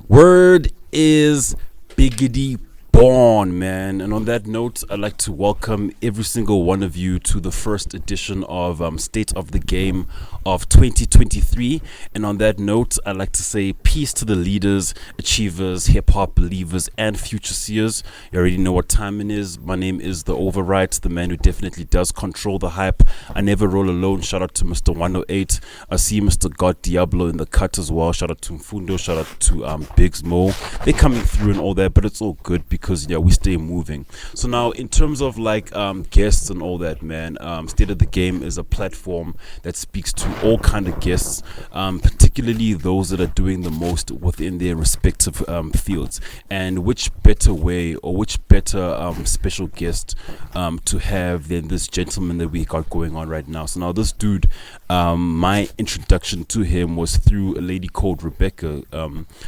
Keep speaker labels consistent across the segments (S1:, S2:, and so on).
S1: Word is biggity born, man. And on that note, I'd like to welcome every single one of you to the first edition of State of the Game of 2023. And on that note, I'd like to say peace to the leaders, achievers, hip-hop believers, and future seers. You already know what time it is. My name is the Overyt, the man who definitely does control the hype. I never roll alone. Shout out to Mr. 108. I see Mr. God Diablo in the cut as well. Shout out to Mfundo. Shout out to Biggs Mo. They're coming through and all that, but it's all good because we stay moving. So now in terms of like guests and all that, man, State of the Game is a platform that speaks to all kind of guests, particularly those that are doing the most within their respective fields. And which better way or which better special guest to have than this gentleman that we got going on right now. So now this dude, my introduction to him was through a lady called Rebecca.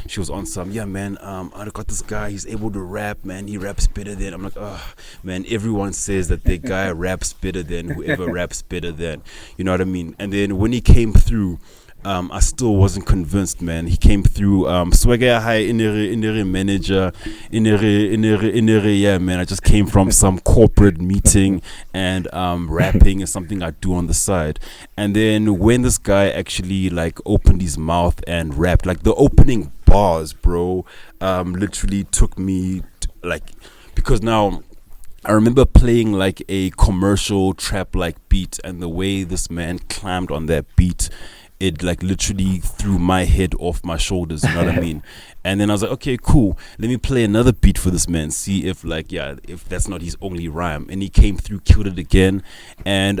S1: She was on some, I got this guy, he's able to rap, man, he raps better than. I'm like, oh man, everyone says that the guy raps better than whoever raps better than, you know what I mean? And then when he came through, I still wasn't convinced, man. He came through Peloeahae inere manager yeah, man. I just came from some corporate meeting, and rapping is something I do on the side. And then when this guy actually like opened his mouth and rapped, like the opening bars, bro, literally took me because now I remember playing like a commercial trap like beat, and the way this man climbed on that beat, it like literally threw my head off my shoulders, you know what I mean? And then I was like, okay, cool, let me play another beat for this man, see if if that's not his only rhyme. And he came through, killed it again. And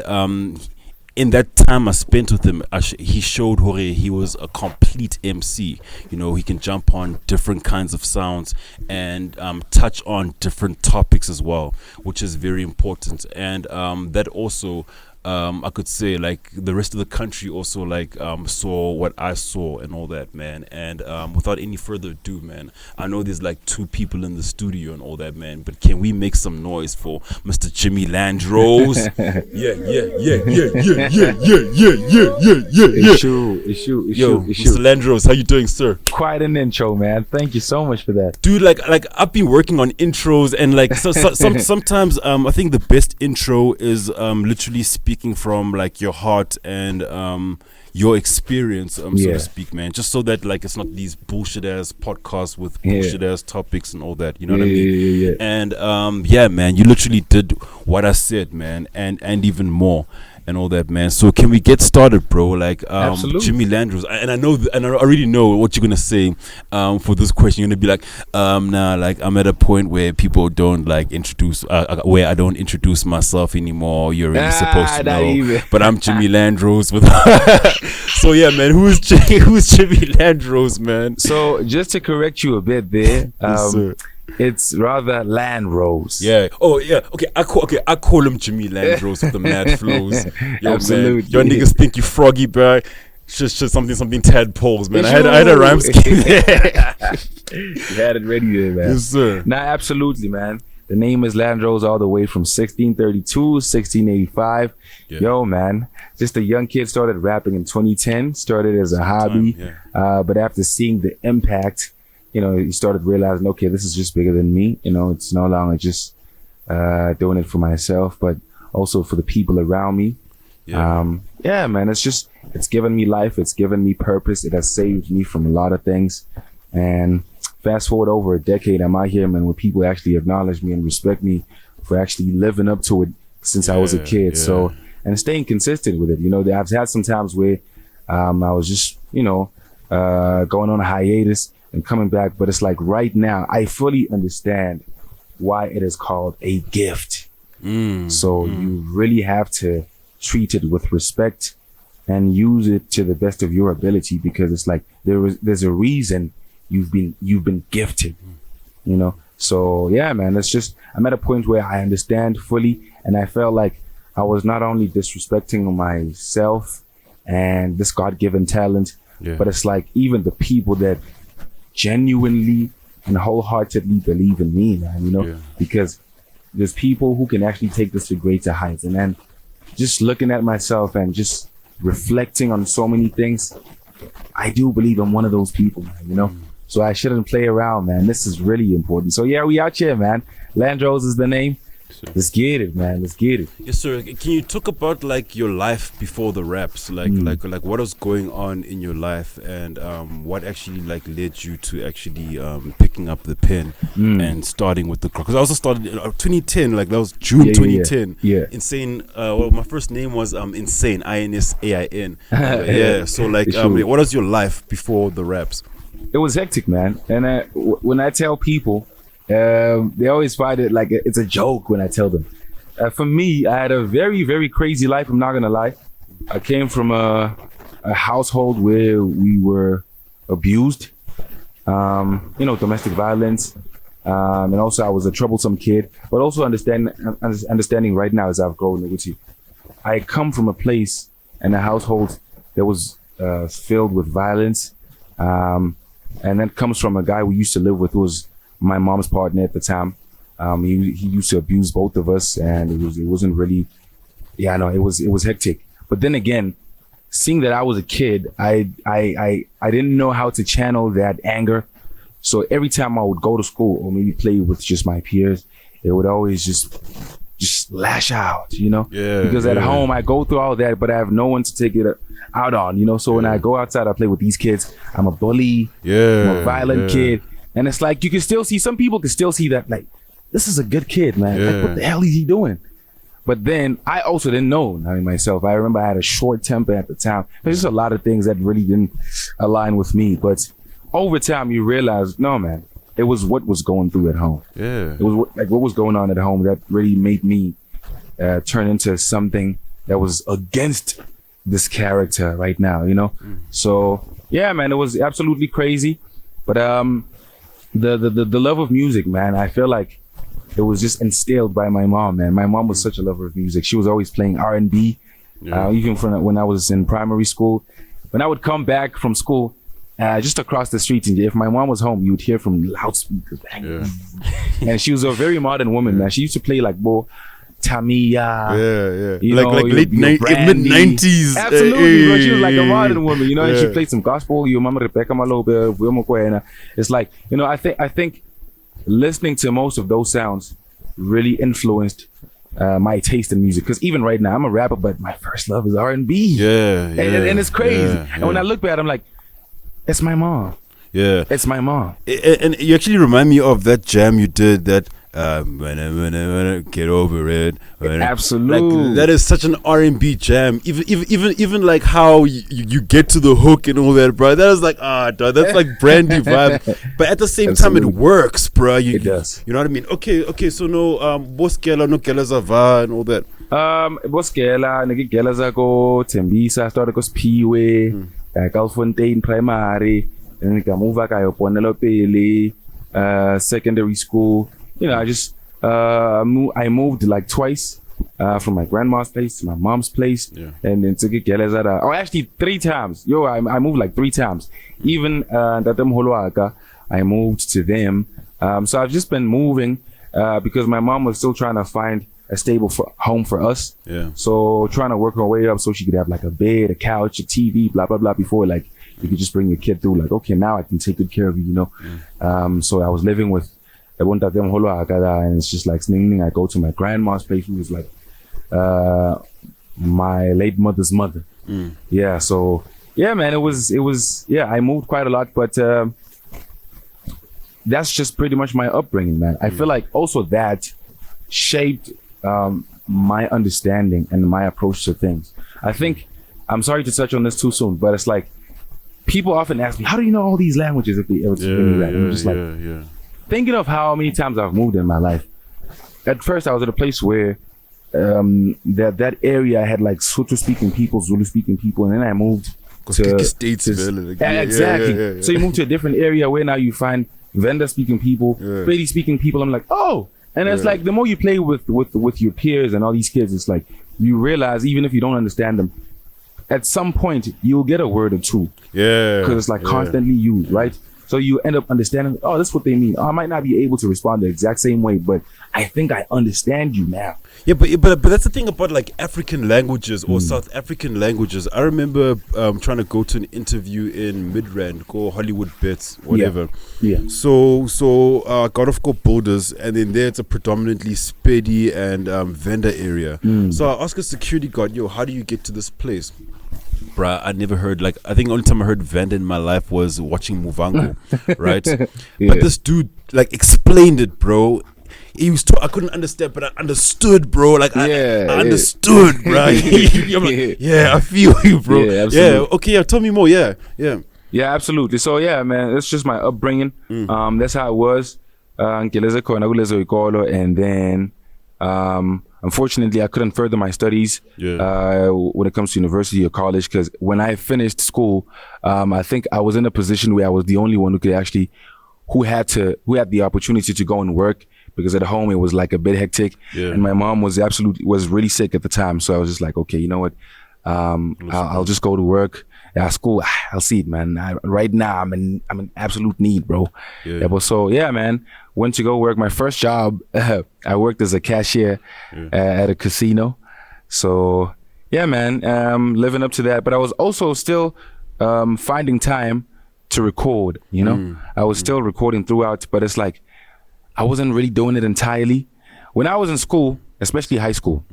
S1: in that time I spent with him, he showed he was a complete MC. You know, he can jump on different kinds of sounds and touch on different topics as well, which is very important. And that also, I could say, like, the rest of the country also like saw what I saw and all that, man. And without any further ado, man, I know there's like two people in the studio and all that, man, but can we make some noise for Mr. Jimmy Landrose? yeah. Yo, Mr. Landrose, how you doing, sir?
S2: Quite an intro, man. Thank you so much for that,
S1: dude. Like I've been working on intros, and like sometimes I think the best intro is literally speaking from like your heart and your experience, so to speak, man, just so that like it's not these bullshit ass podcasts with bullshit ass topics and all that, you know what I mean? And man, you literally did what I said, man, and even more and all that, man. So can we get started, bro? Like Jimmy Landrose, and I already know what you're gonna say for this question. You're gonna be like, nah, like I'm at a point where people don't like introduce where I don't introduce myself anymore. You're really supposed to know, but I'm Jimmy Landrose with so yeah, man, who's Jimmy Landrose, man?
S2: So just to correct you a bit there,
S1: yes, sir.
S2: It's rather Landrose.
S1: Yeah. Oh yeah. Okay. I call him Jimmy Landrose with the mad flows. Yo,
S2: absolutely.
S1: Man, your niggas think you froggy, bro. Just something tadpoles, man. I had a rhyme scheme there.
S2: You had it ready there, man.
S1: Yes, sir.
S2: Nah, absolutely, man. The name is Landrose all the way from 1632, 1685. Yeah. Yo, man, just a young kid, started rapping in 2010. Started as a hobby, but after seeing the impact, you know, you started realizing, okay, this is just bigger than me. You know, it's no longer just doing it for myself, but also for the people around me. Yeah, man, it's given me life. It's given me purpose. It has saved me from a lot of things. And fast forward over a decade, I'm out here, man, where people actually acknowledge me and respect me for actually living up to it since I was a kid. So, and staying consistent with it. You know, I've had some times where I was just, you know, going on a hiatus and coming back, but it's like right now I fully understand why it is called a gift. So you really have to treat it with respect and use it to the best of your ability, because it's like there's a reason you've been gifted, you know. So yeah, man, it's just, I'm at a point where I understand fully, and I felt like I was not only disrespecting myself and this God-given talent, but it's like even the people that genuinely and wholeheartedly believe in me, man, you know, because there's people who can actually take this to greater heights. And then just looking at myself and just reflecting on so many things, I do believe I'm one of those people, man, you know. So I shouldn't play around, man. This is really important. So yeah, we out here, man. Landrose is the name. Let's get it, man. Let's get it.
S1: Yes, sir. Can you talk about like your life before the raps, like what was going on in your life, and what actually like led you to actually picking up the pen and starting with the clock? Because I also started in 2010, like that was June 2010.
S2: Yeah.
S1: Insane. Well, my first name was Insane, INSAIN. Yeah. So like, what was your life before the raps?
S2: It was hectic, man. And when I tell people. They always find it like it's a joke when I tell them. For me, I had a very, very crazy life. I'm not gonna lie. I came from a household where we were abused, domestic violence, and also I was a troublesome kid. But also understanding right now as I've grown with you, I come from a place and a household that was filled with violence, and that comes from a guy we used to live with who was my mom's partner at the time. He used to abuse both of us, and it wasn't really, it was hectic. But then again, seeing that I was a kid, I didn't know how to channel that anger. So every time I would go to school or maybe play with just my peers, it would always just lash out,
S1: Yeah.
S2: Because at home I go through all that, but I have no one to take it out on, So when I go outside, I play with these kids. I'm a bully.
S1: Yeah.
S2: I'm a violent kid. And it's like, you can still see, some people can still see that, like, this is a good kid, man. Like, what the hell is he doing? But then I also didn't know myself. I remember I had a short temper at the time. There's just a lot of things that really didn't align with me. But over time, you realize, no, man, it was what was going through at home.
S1: Yeah.
S2: It was what was going on at home that really made me turn into something that was against this character right now, So, yeah, man, it was absolutely crazy. But the love of music, man, I feel like it was just instilled by my mom, man. My mom was such a lover of music. She was always playing R&B, even from when I was in primary school. When I would come back from school, just across the street, and if my mom was home, you would hear from loudspeakers. And she was a very modern woman, man. She used to play like Tamiya,
S1: like late mid-90s.
S2: Absolutely, bro. She was like a modern woman, and she played some gospel. Your mama Rebecca Malobe, it's like, I think listening to most of those sounds really influenced my taste in music. Because even right now, I'm a rapper, but my first love is R&B. And it's crazy. And when I look back, I'm like, it's my mom.
S1: Yeah,
S2: it's my mom.
S1: And you actually remind me of that jam you did that. When get over it.
S2: Absolutely,
S1: like, that is such an R&B jam. Even like how you get to the hook and all that, bro. That is like dog, that's like brand new vibe. But at the same time, it works, bro.
S2: It does.
S1: You know what I mean? Okay. So no, Boskela, no Kelazava and all that.
S2: Boskela, nigga Kelazako, Tembisa, started cause Piwe, Ofentse primary, and I move back. I Peloeahae, secondary school. I moved like twice from my grandma's place to my mom's place, and then to get Gelazada. Oh, actually 3 times. I moved like 3 times. Even Datem Holoaka, I moved to them. So I've just been moving because my mom was still trying to find a stable home for us.
S1: Yeah. So
S2: trying to work her way up so she could have like a bed, a couch, a TV, blah blah blah. Before like you could just bring your kid through. Like, okay, now I can take good care of you. So I was living with. And it's just like I go to my grandma's place, who was like my late mother's mother. Yeah, so yeah, man, it was I moved quite a lot, but that's just pretty much my upbringing, man. I feel like also that shaped my understanding and my approach to things. I think, I'm sorry to touch on this too soon, but it's like people often ask me, how do you know all these languages if they ever speak any rap? And I'm just like, thinking of how many times I've moved in my life. At first, I was at a place where that area had like Sotho speaking people, Zulu speaking people, and then I moved to
S1: states.
S2: Exactly. So you move to a different area where now you find Venda speaking people, Fredi speaking people. I'm like, oh, and it's like the more you play with your peers and all these kids, it's like you realize even if you don't understand them, at some point you'll get a word or two.
S1: Yeah.
S2: Because it's like constantly used, right? So you end up understanding, oh, that's what they mean. Oh, I might not be able to respond the exact same way, but I think I understand you now.
S1: Yeah, but that's the thing about like African languages or South African languages. I remember trying to go to an interview in Midrand, go Hollywood Bits, whatever.
S2: Yeah.
S1: So got off go Builders, and then there it's a predominantly Spedi and vendor area. So I asked a security guard, yo, how do you get to this place? Bruh, I never heard, like, I think the only time I heard Vanda in my life was watching Muvango, right? But this dude, like, explained it, bro. He was I couldn't understand, but I understood, bro. Like, I understood, bro. I'm like, yeah, I feel you, bro. Yeah, okay, yeah, tell me more, yeah.
S2: Yeah, absolutely. So, yeah, man, it's just my upbringing. That's how it was. And then, unfortunately, I couldn't further my studies when it comes to university or college, because when I finished school, I think I was in a position where I was the only one who had the opportunity to go and work, because at home it was like a bit hectic, and my mom was really sick at the time. So I was just like, okay, you know what? I'll just go to work. School, I'll see it, man. Right now, I'm in absolute need, bro. But so, yeah, man. Went to go work. My first job, I worked as a cashier at a casino. So, yeah, man, living up to that. But I was also still finding time to record, you know? I was still recording throughout, but it's like I wasn't really doing it entirely. When I was in school, especially high school,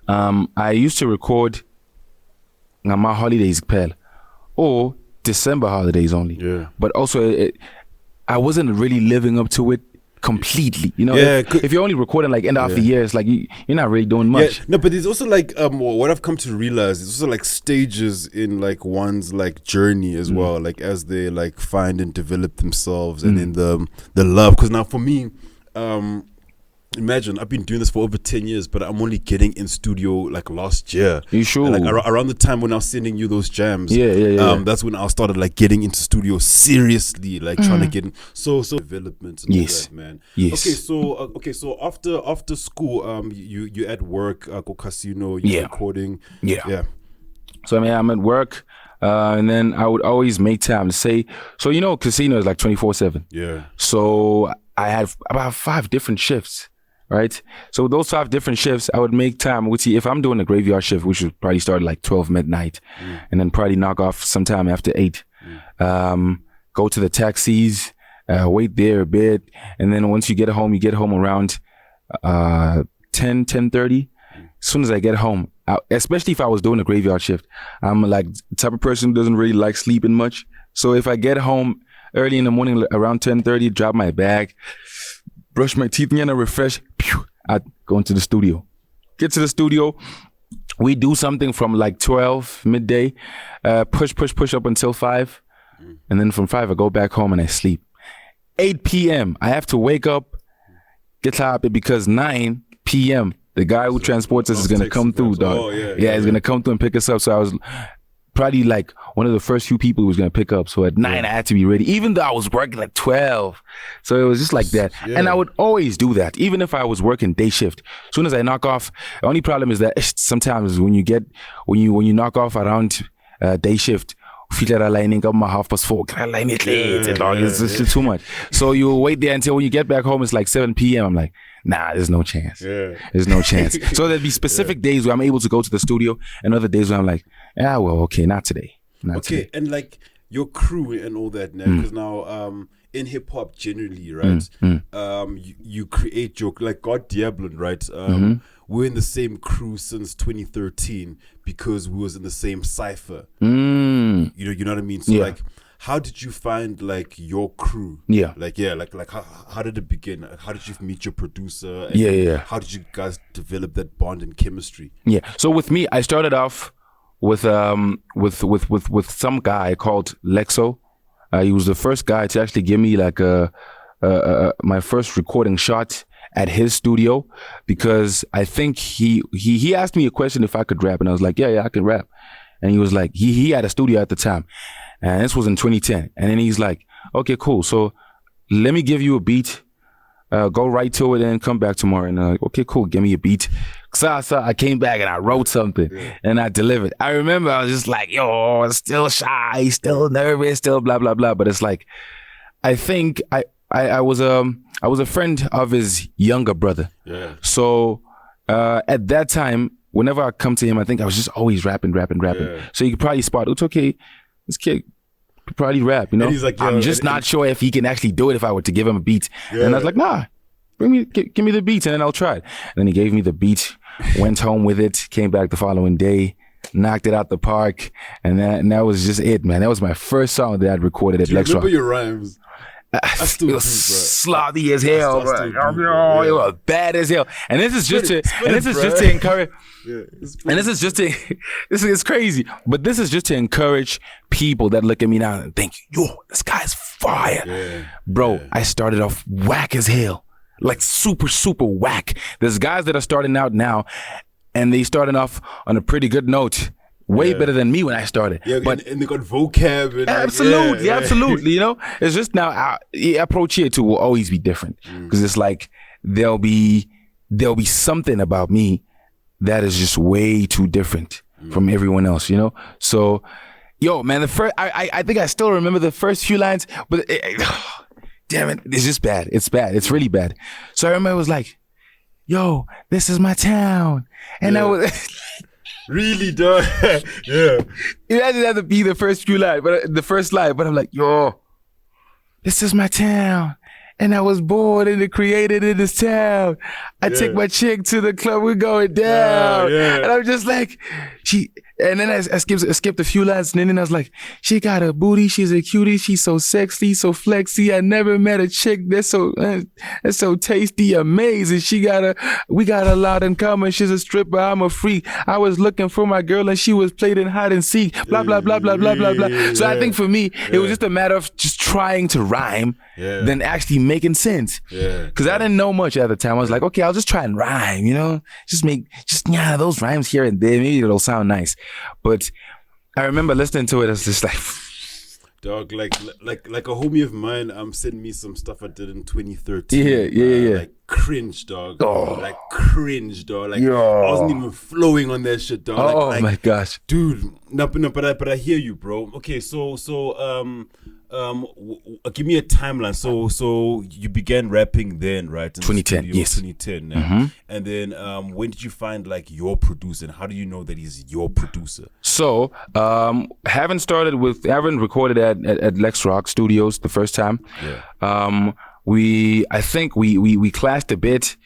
S2: I used to record my holidays or December holidays only. But also I wasn't really living up to it completely, you know. If you're only recording like end of the year, it's like you're not really doing much.
S1: No, but there's also like what I've come to realize, it's also like stages in like one's like journey as well, like as they like find and develop themselves, and then the love. Because now for me, imagine I've been doing this for over 10 years, but I'm only getting in studio like last year.
S2: You sure?
S1: And, like around the time when I was sending you those jams, that's when I started like getting into studio seriously, like trying to get in. So development and all that, man. Okay, so after school, you at work, go casino, you're recording.
S2: So I mean, I'm at work, and then I would always make time to say. So you know, casino is like 24/7. So I had about 5 different shifts. Right, so those 5 different shifts, I would make time. If I'm doing a graveyard shift, which would probably start at like 12 midnight, and then probably knock off sometime after 8. Go to the taxis, wait there a bit, and then once you get home around 10:30. As soon as I get home, especially if I was doing a graveyard shift, I'm like the type of person who doesn't really like sleeping much. So if I get home early in the morning around 10:30, drop my bag, brush my teeth and refresh, I go into the studio. Get to the studio, we do something from like 12 midday, push up until 5, and then from 5 I go back home and I sleep. 8 p.m. I have to wake up, get up, because 9 p.m. the guy who transports us is gonna come through, dog. He's gonna come through and pick us up. So I was probably like one of the first few people who was gonna pick up. So at 9 I had to be ready, even though I was working at 12. So it was just like that. And I would always do that, even if I was working day shift. As soon as I knock off, the only problem is that sometimes when you knock off around day shift, it's just too much. So you wait there until when you get back home, it's like 7 p.m. I'm like, nah, there's no chance. There's no chance. So there'd be specific days where I'm able to go to the studio, and other days where I'm like, okay, not today. Today.
S1: And like your crew and all that, because now in hip hop generally, right? You create your, like God Diablon, right? We're in the same crew since 2013 because we was in the same cipher. You know what I mean? So like, how did you find like your crew? Like how did it begin? How did you meet your producer? And how did you guys develop that bond and chemistry?
S2: So with me, I started off with some guy called Lexo. He was the first guy to actually give me like my first recording shot at his studio, because I think he asked me a question if I could rap, and I was like, yeah, I can rap. And he was like, he had a studio at the time, and this was in 2010. And then he's like, okay, cool. So let me give you a beat. go right to it and come back tomorrow. And like, okay, cool, give me a beat. So I came back and I wrote something and I delivered. I remember I was just like, yo, still shy, still nervous, still blah, blah, blah. But it's like, I think I was a friend of his younger brother. Yeah. So at that time, whenever I come to him, I think I was just always rapping. Yeah. So you could probably spot, it's okay, this kid could probably rap, you know?
S1: And he's like,
S2: I'm just not sure if he can actually do it if I were to give him a beat. Yeah. And I was like, nah, give me the beats and then I'll try it. And then he gave me the beat, went home with it, came back the following day, knocked it out the park, and that was just it, man. That was my first song that I'd recorded at Lex Rock.
S1: Remember your rhymes?
S2: It was slobby as hell, bro. It was bad as hell. And this is just to encourage. Yeah, and this is crazy, but this is just to encourage people that look at me now and think, yo, this guy's fire. Yeah, bro, yeah. I started off whack as hell. Like super, super whack. There's guys that are starting out now and they starting off on a pretty good note. Way better than me when I started.
S1: Yeah, but and they got vocab. And
S2: absolutely, absolutely. You know, it's just now our approach here too will always be different because it's like there'll be something about me that is just way too different from everyone else. You know, so yo, man, the first I think I still remember the first few lines, but damn it, it's just bad. It's bad. It's really bad. So I remember it was like, yo, this is my town, and I was.
S1: Really, dog. Yeah.
S2: It doesn't have to be the first few lines, but the first line. But I'm like, yo, this is my town. And I was born and created in this town. I take my chick to the club, we're going down. Yeah. And I'm just like, and then I skipped a few lines, and then I was like, she got a booty, she's a cutie, she's so sexy, so flexy. I never met a chick that's so tasty, amazing. We got a lot in common. She's a stripper, I'm a freak. I was looking for my girl and she was playing hide and seek. Blah, blah, blah, blah, blah, blah, blah. So I think for me, it was just a matter of just trying to rhyme than actually making sense. Yeah. Cause I didn't know much at the time. I was like, okay, I'll just try and rhyme, you know? Just those rhymes here and there. Maybe it'll sound nice. But I remember listening to it. It's just like,
S1: dog, like a homie of mine sent me some stuff I did in 2013.
S2: Yeah.
S1: Like cringe, dog. Like cringe, dog. Like I wasn't even flowing on that shit, dog. Like,
S2: my gosh,
S1: dude. No, but I hear you, bro. Okay, so give me a timeline. So you began rapping then, right?
S2: 2010, yes.
S1: 2010. Yeah. And then when did you find like your producer, and how do you know that he's your producer?
S2: So haven't recorded at Lex Rock Studios the first time. Yeah. I think we clashed a bit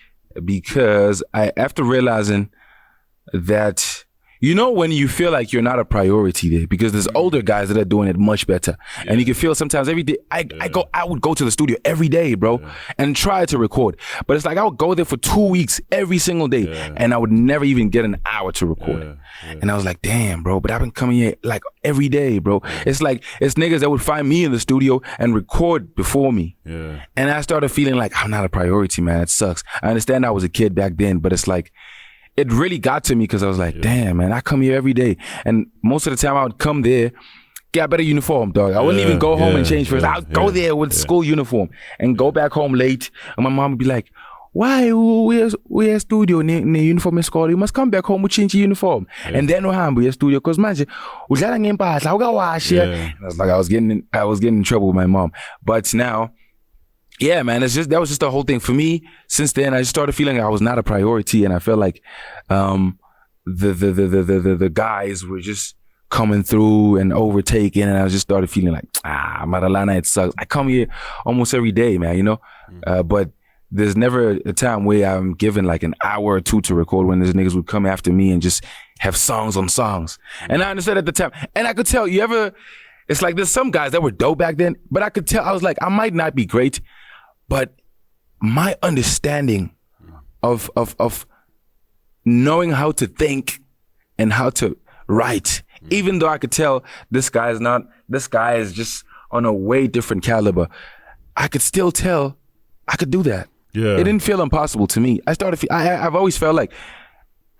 S2: because after realizing that, you know, when you feel like you're not a priority there, because there's older guys that are doing it much better. Yeah. And you can feel sometimes every day, I would go to the studio every day, bro, and try to record. But it's like I would go there for 2 weeks every single day, and I would never even get an hour to record. And I was like, damn, bro, but I've been coming here like every day, bro. It's like, it's niggas that would find me in the studio and record before me. Yeah. And I started feeling like I'm not a priority, man. It sucks. I understand I was a kid back then, but it's like, it really got to me because I was like, damn, man, I come here every day. And most of the time I would come there, get a better uniform, dog. I wouldn't even go home and change first. I would go there with school uniform and go back home late. And my mom would be like, why we at studio in the uniform in school? You must come back home and change your uniform. And then we have a studio because man, I was like, I was getting in trouble with my mom. But now, yeah, man, that was just the whole thing for me. Since then, I just started feeling like I was not a priority, and I felt like the guys were just coming through and overtaking, and I just started feeling like, Marilana, it sucks. I come here almost every day, man, you know, but there's never a time where I'm given like an hour or two to record when these niggas would come after me and just have songs on songs. And I understood at the time, and I could tell it's like there's some guys that were dope back then, but I could tell, I was like, I might not be great, but my understanding of knowing how to think and how to write, even though I could tell this guy is just on a way different caliber, I could still tell I could do that. Yeah. It didn't feel impossible to me. I've always felt like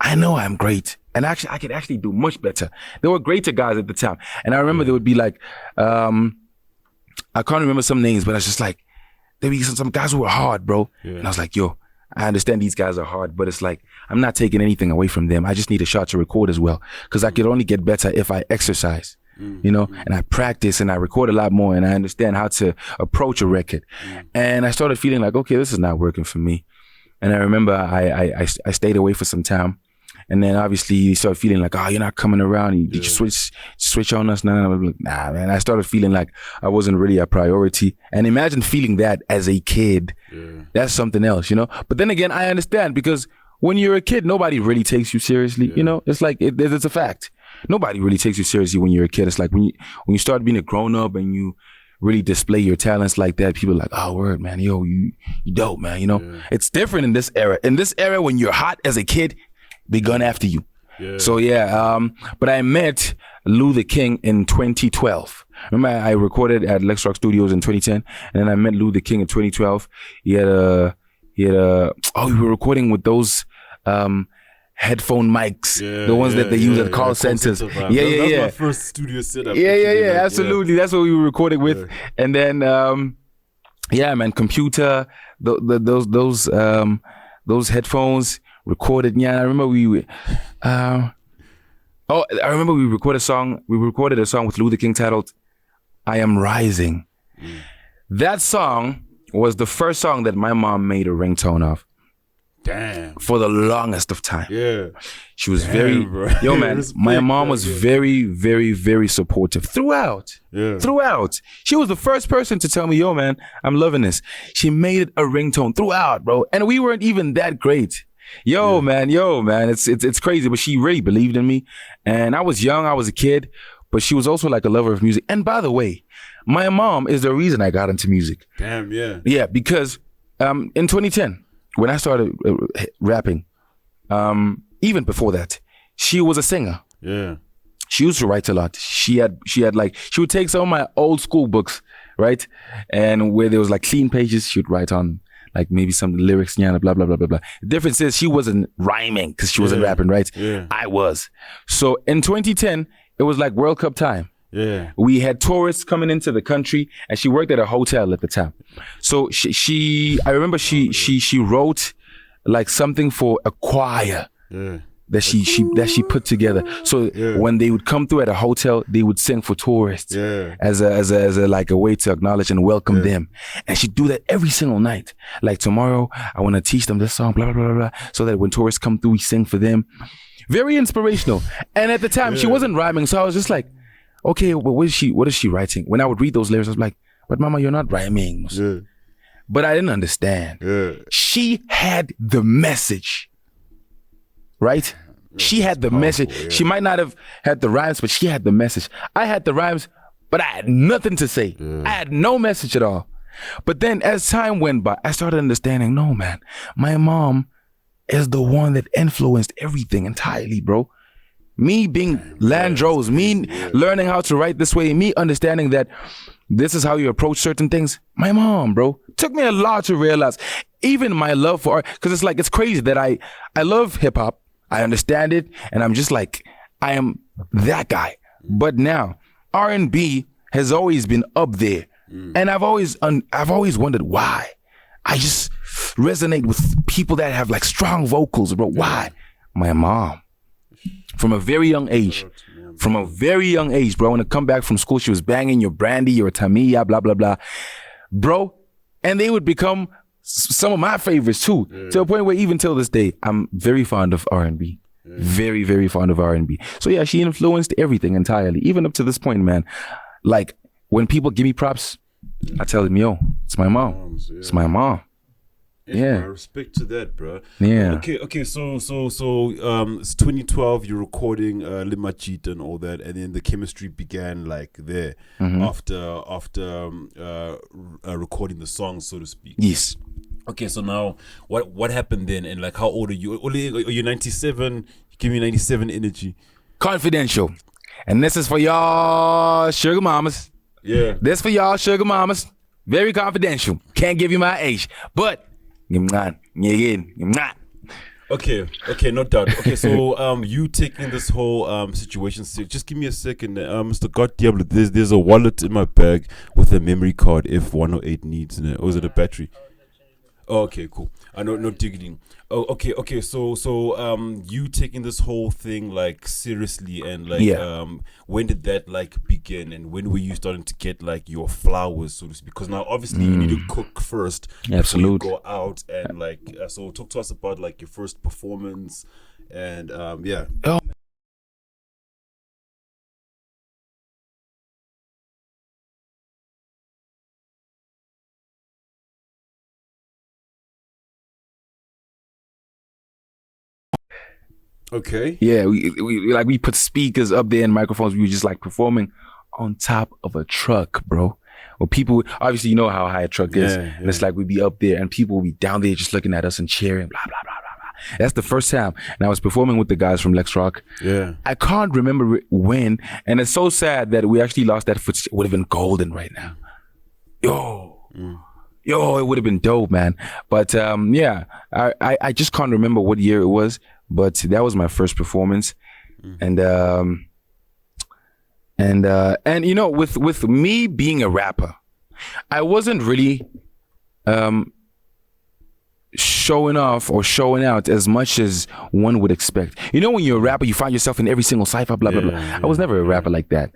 S2: I know I'm great, and actually I could actually do much better. There were greater guys at the time, and I remember there would be like, I can't remember some names, but I was just like, there be some guys who are hard, bro. Yeah. And I was like, yo, I understand these guys are hard, but it's like, I'm not taking anything away from them. I just need a shot to record as well. Cause I could only get better if I exercise, you know, and I practice and I record a lot more and I understand how to approach a record. And I started feeling like, okay, this is not working for me. And I remember I stayed away for some time. And then obviously you start feeling like, oh, you're not coming around. Did you switch on us? Nah, man. I started feeling like I wasn't really a priority. And imagine feeling that as a kid. Yeah. That's something else, you know? But then again, I understand because when you're a kid, nobody really takes you seriously. You know, it's like, it's a fact. Nobody really takes you seriously when you're a kid. It's like when you start being a grown up and you really display your talents like that, people are like, oh, word, man, yo, you dope, man. You know, it's different in this era. In this era, when you're hot as a kid, they gun after you. Yeah. So but I met Lou the King in 2012. Remember I recorded at Lex Rock Studios in 2010, and then I met Lou the King in 2012. We were recording with those headphone mics, the ones that they use at call centers. That was
S1: my first studio setup.
S2: Absolutely. That's what we were recording with. And then man, computer, those headphones. Recorded, I remember we recorded a song. We recorded a song with Lou the King titled "I Am Rising." That song was the first song that my mom made a ringtone of.
S1: Damn.
S2: For the longest of time.
S1: Yeah.
S2: She was my mom was very, very, very supportive throughout. Yeah. Throughout. She was the first person to tell me, yo, man, I'm loving this. She made it a ringtone throughout, bro. And we weren't even that great. Yo, man, it's crazy, but she really believed in me. And I was young, I was a kid, but she was also like a lover of music. And by the way, my mom is the reason I got into music.
S1: Damn, yeah.
S2: Yeah, because in 2010, when I started rapping, even before that, she was a singer.
S1: Yeah.
S2: She used to write a lot. She would take some of my old school books, right? And where there was like clean pages, she would write on like maybe some lyrics, blah, blah, blah, blah, blah. The difference is she wasn't rhyming because she wasn't rapping, right?
S1: Yeah.
S2: I was. So in 2010, it was like World Cup time.
S1: Yeah.
S2: We had tourists coming into the country and she worked at a hotel at the time. So I remember she wrote like something for a choir. Yeah. That she put together. So when they would come through at a hotel, they would sing for tourists as a like a way to acknowledge and welcome them. And she'd do that every single night. Like tomorrow, I want to teach them this song, blah, blah, blah, blah. So that when tourists come through, we sing for them. Very inspirational. And at the time, she wasn't rhyming. So I was just like, okay, well, what is she writing? When I would read those lyrics, I was like, but mama, you're not rhyming. Yeah. But I didn't understand. Yeah. She had the message. Right? She had the message. Yeah. She might not have had the rhymes, but she had the message. I had the rhymes, but I had nothing to say. Yeah. I had no message at all. But then as time went by, I started understanding, no, man, my mom is the one that influenced everything entirely, bro. Me being Landrose, learning how to write this way, me understanding that this is how you approach certain things. My mom, bro, took me a lot to realize. Even my love for art, because it's like, it's crazy that I love hip hop. I understand it, and I'm just like, I am that guy. But now, R&B has always been up there, and I've always wondered why. I just resonate with people that have like strong vocals, bro. Why? My mom, from a very young age, bro. When I come back from school, she was banging your Brandy, your Tamiya, blah blah blah, bro, and they would become some of my favorites too, to a point where even till this day, I'm very fond of R&B. Very, very fond of R&B. So yeah, she influenced everything entirely, even up to this point, man. Like when people give me props, I tell them, yo, it's my mom. It's my mom.
S1: Yeah, respect to that, bro.
S2: Yeah.
S1: Okay. So it's 2012. You're recording Limachit and all that, and then the chemistry began like there after recording the song, so to speak.
S2: Yes.
S1: Okay, so now what happened then, and like how old are you? Are you 97? Give me 97 energy.
S2: Confidential, and this is for y'all sugar mamas.
S1: Yeah.
S2: This for y'all sugar mamas. Very confidential. Can't give you my age, but.
S1: Okay, no doubt. Okay, so you taking this whole situation serious. Just give me a second, Mr. God Diablo. There's a wallet in my bag with a memory card if 108 needs in it. Or is it a battery? Oh, okay, cool. I know, no digging. Oh, okay. So, you taking this whole thing like seriously, and like,
S2: Yeah.
S1: when did that like begin, and when were you starting to get like your flowers, so to speak? Because now obviously you need to cook first before you
S2: Absolute.
S1: go out, and like, so talk to us about like your first performance, and yeah.
S2: Oh,
S1: Okay.
S2: yeah. We put speakers up there and microphones. We were just like performing on top of a truck, bro. Well, people obviously you know how high a truck is,
S1: Yeah,
S2: and it's like we'd be up there and people would be down there just looking at us and cheering, blah blah blah blah blah. That's the first time, and I was performing with the guys from Lex Rock.
S1: Yeah.
S2: I can't remember when, and it's so sad that we actually lost that footage. It would have been golden right now. Yo, it would have been dope, man. But yeah, I just can't remember what year it was, but that was my first performance, and you know, with me being a rapper, I wasn't really showing off or showing out as much as one would expect. You know, when you're a rapper, you find yourself in every single cipher, blah blah blah. I was never a rapper like that.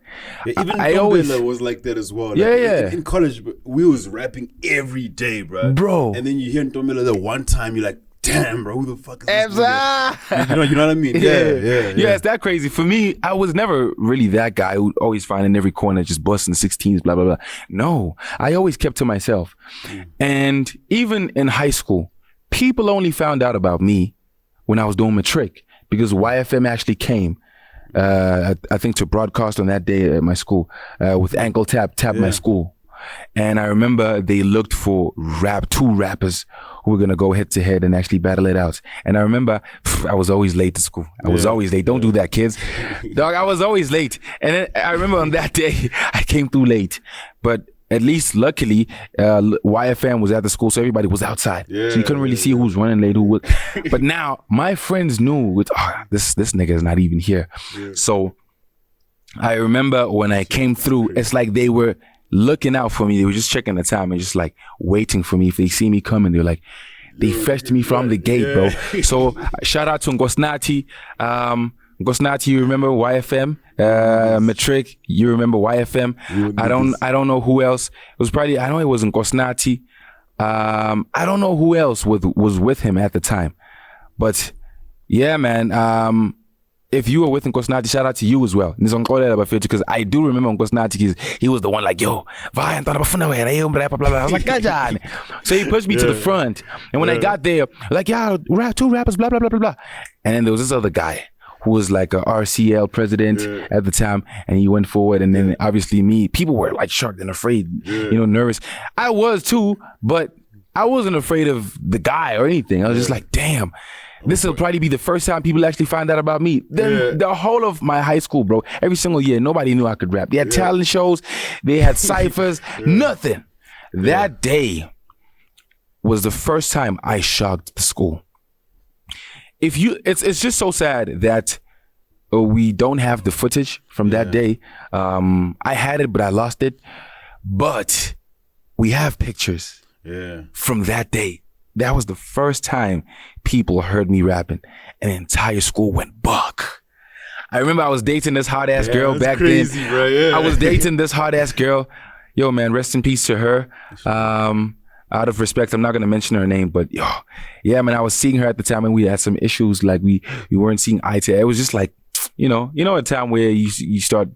S1: Yeah, even
S2: I always
S1: was like that as well. Like,
S2: Yeah.
S1: In college, we was rapping every day, bro. And then you hear Ntomela the one time, you're like, damn, bro, who the fuck is this nigga? You know what I mean? Yeah,
S2: it's that crazy. For me, I was never really that guy who always find in every corner just busting 16s, blah, blah, blah. No, I always kept to myself. And even in high school, people only found out about me when I was doing matric, because YFM actually came, I think, to broadcast on that day at my school with Ankle Tap my school. And I remember they looked for two rappers who were gonna go head to head and actually battle it out. And I remember I was always late to school. I was always late. Don't do that, kids. Dog, I was always late. And then I remember on that day I came through late, but at least luckily YFM was at the school, so everybody was outside. So you couldn't really see who was running late, who was. But now my friends knew this nigga is not even here. So I remember when I came through, it's like they were looking out for me. They were just checking the time and just like waiting for me. If they see me coming, they're like, they fetched me from the gate, bro. So shout out to Ngosnati. Ngosnati, you remember YFM? Matric, you remember YFM? I don't know who else. It was probably, I know it was Ngosnati. I don't know who else was with him at the time. But yeah, man. If you were with Nkosnati, shout out to you as well. Because I do remember Nkosnati, he was the one like, yo, I was like, Gajan. So he pushed me to the front. And when I got there, like, yeah, two rappers, blah, blah, blah, blah, blah. And then there was this other guy who was like a RCL president at the time. And he went forward. And then obviously me, people were like shocked and afraid, you know, nervous. I was too, but I wasn't afraid of the guy or anything. I was just like, damn. This will probably be the first time people actually find out about me. Then the whole of my high school, bro, every single year, nobody knew I could rap. They had talent shows, they had ciphers, nothing. That day was the first time I shocked the school. It's just so sad that we don't have the footage from that day. I had it, but I lost it. But we have pictures from that day. That was the first time people heard me rapping, and the entire school went buck. I remember I was dating this hot ass girl back then. Bro, I was dating this hot ass girl. Yo, man, rest in peace to her. Out of respect, I'm not gonna mention her name, but yo, yeah, man, I was seeing her at the time, and we had some issues. Like we weren't seeing eye to eye. It was just like, you know, a time where you start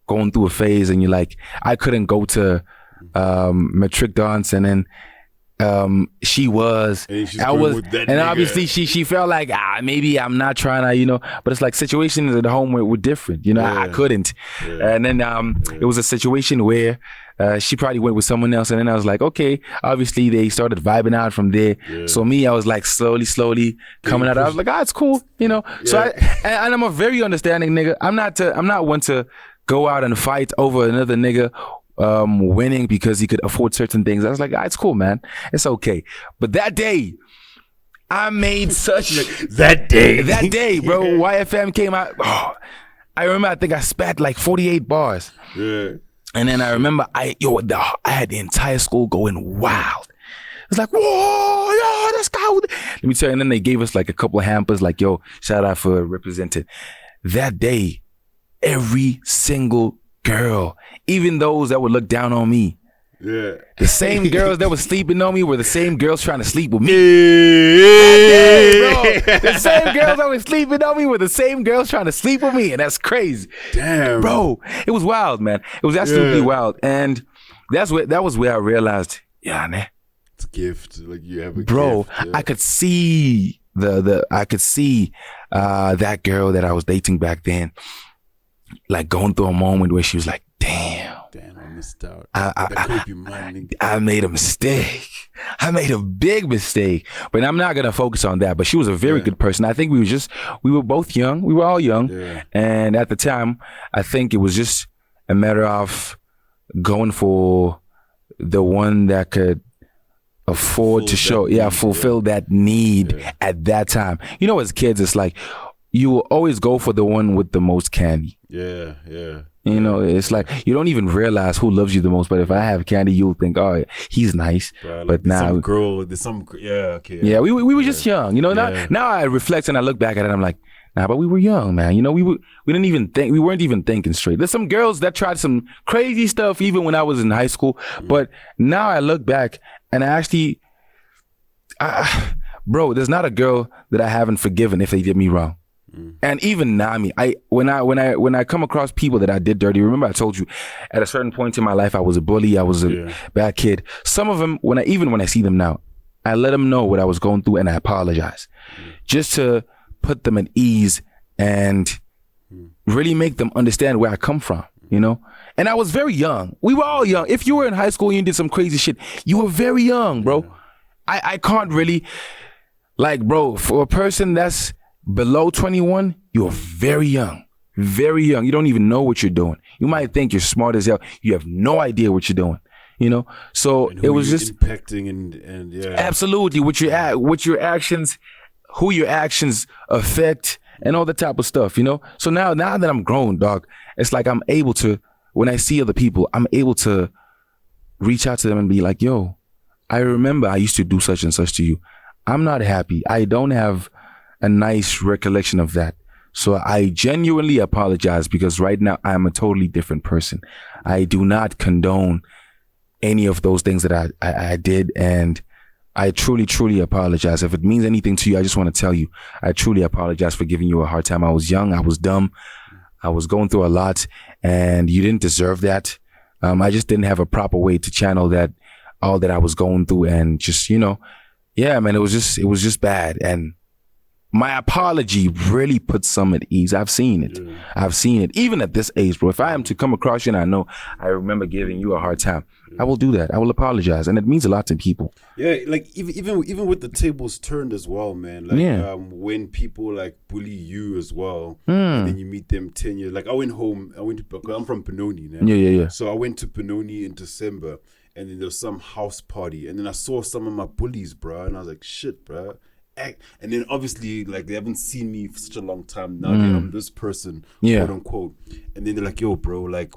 S2: going through a phase, and you're like, I couldn't go to matric dance, and then. She was, I was, and obviously she felt like maybe I'm not trying to, you know, but it's like situations at home were different, you know. I couldn't, and then it was a situation where she probably went with someone else, and then I was like, okay, obviously they started vibing out from there. So me, I was like slowly coming out. I was like, it's cool, you know. So and I'm a very understanding nigga. I'm not one to go out and fight over another nigga winning because he could afford certain things. I was like, it's cool, man. It's okay. But that day, I made such
S1: that day,
S2: bro. YFM came out. Oh, I remember. I think I spat like 48 bars.
S1: Yeah.
S2: And then I remember I had the entire school going wild. It's like, whoa, yo, this guy. Let me tell you. And then they gave us like a couple of hampers, like, yo, shout out for representing. That day, every single girl, even those that would look down on me, the same girls that were sleeping on me were the same girls trying to sleep with me. That day, bro, the same girls that were sleeping on me were the same girls trying to sleep with me, and that's crazy.
S1: Damn,
S2: bro, it was wild, man. It was absolutely wild, and that was where I realized, man,
S1: it's a gift. Like you have a
S2: bro.
S1: gift,
S2: I could see that girl that I was dating back then, like going through a moment where she was like, damn,
S1: I missed out.
S2: I made a mistake. I made a big mistake, but I'm not gonna focus on that. But she was a very good person. I think we were both young. We were all young, and at the time, I think it was just a matter of going for the one that could afford to fulfill that need at that time. You know, as kids, it's like you will always go for the one with the most candy.
S1: Yeah.
S2: You know, it's like you don't even realize who loves you the most. But if I have candy, you'll think, oh, he's nice.
S1: Bro, like
S2: but now,
S1: we
S2: were just young. You know, now I reflect and I look back at it. I'm like, nah, but we were young, man. You know, we didn't even think, we weren't even thinking straight. There's some girls that tried some crazy stuff even when I was in high school. But now I look back and I actually, bro, there's not a girl that I haven't forgiven if they did me wrong. And even now, when I come across people that I did dirty, remember I told you at a certain point in my life I was a bully, I was a bad kid. Some of them, when I see them now, I let them know what I was going through and I apologize, just to put them at ease and really make them understand where I come from, you know. And I was very young. We were all young. If you were in high school and you did some crazy shit, you were very young, bro. I can't really, like, bro, for a person that's below 21, you're very young. Very young. You don't even know what you're doing. You might think you're smart as hell. You have no idea what you're doing. You know? So it was just
S1: impacting and
S2: absolutely what your actions, who your actions affect and all that type of stuff, you know? So now that I'm grown, dog, it's like I'm able to, when I see other people, I'm able to reach out to them and be like, yo, I remember I used to do such and such to you. I'm not happy. I don't have a nice recollection of that. So I genuinely apologize because right now I'm a totally different person. I do not condone any of those things that I did, and I truly, truly apologize. If it means anything to you, I just want to tell you, I truly apologize for giving you a hard time. I was young, I was dumb, I was going through a lot, and you didn't deserve that. I just didn't have a proper way to channel that, all that I was going through, and just, you know, yeah, man, it was just bad. And my apology really puts some at ease. I've seen it. I've seen it. Even at this age, bro. If I am to come across you and I know I remember giving you a hard time, I will do that. I will apologize. And it means a lot to people.
S1: Yeah, like even with the tables turned as well, man. Like when people like bully you as well, and then you meet them 10 years. Like I'm from Benoni, man.
S2: Yeah.
S1: So I went to Benoni in December, and then there was some house party, and then I saw some of my bullies, bro, and I was like, shit, bro. And then obviously, like, they haven't seen me for such a long time now. I'm this person, quote unquote. And then they're like, yo, bro, like,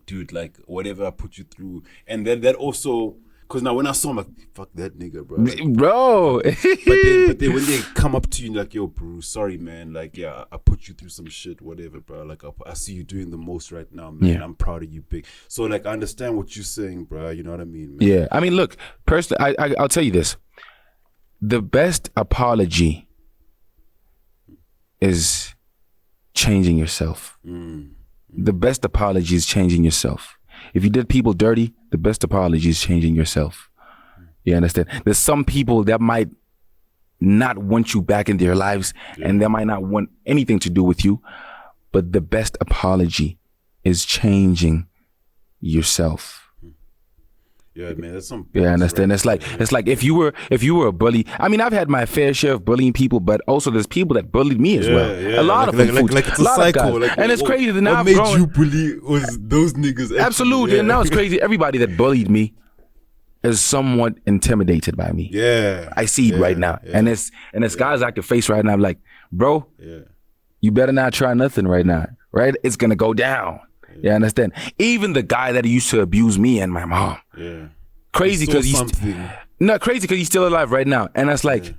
S1: dude, like, whatever I put you through. And then that also, because now when I saw him, like, fuck that nigga, bro. Like,
S2: bro.
S1: but then when they come up to you, like, yo, bro, sorry, man. Like, yeah, I put you through some shit, whatever, bro. Like, I see you doing the most right now, man. I'm proud of you, big. So, like, I understand what you're saying, bro. You know what I mean, man?
S2: Yeah. I mean, look, personally, I'll tell you this. The best apology is changing yourself. The best apology is changing yourself. If you did people dirty, the best apology is changing yourself. You understand? There's some people that might not want you back in their lives and they might not want anything to do with you. But the best apology is changing yourself.
S1: Yeah, man, that's some.
S2: Yeah, I understand. Right? It's like if you were a bully. I mean, I've had my fair share of bullying people, but also there's people that bullied me as well.
S1: Yeah.
S2: A lot of people,
S1: like it's a cycle. Like,
S2: and it's crazy that now
S1: what made you bully was those niggas.
S2: Absolutely, and now it's crazy. Everybody that bullied me is somewhat intimidated by me.
S1: Yeah.
S2: I see it right now.
S1: Yeah.
S2: And it's guys I can face right now. I'm like, bro, you better not try nothing right now. Right? It's gonna go down. You understand? Even the guy that used to abuse me and my mom.
S1: Yeah.
S2: Crazy because he's still alive right now. And that's like,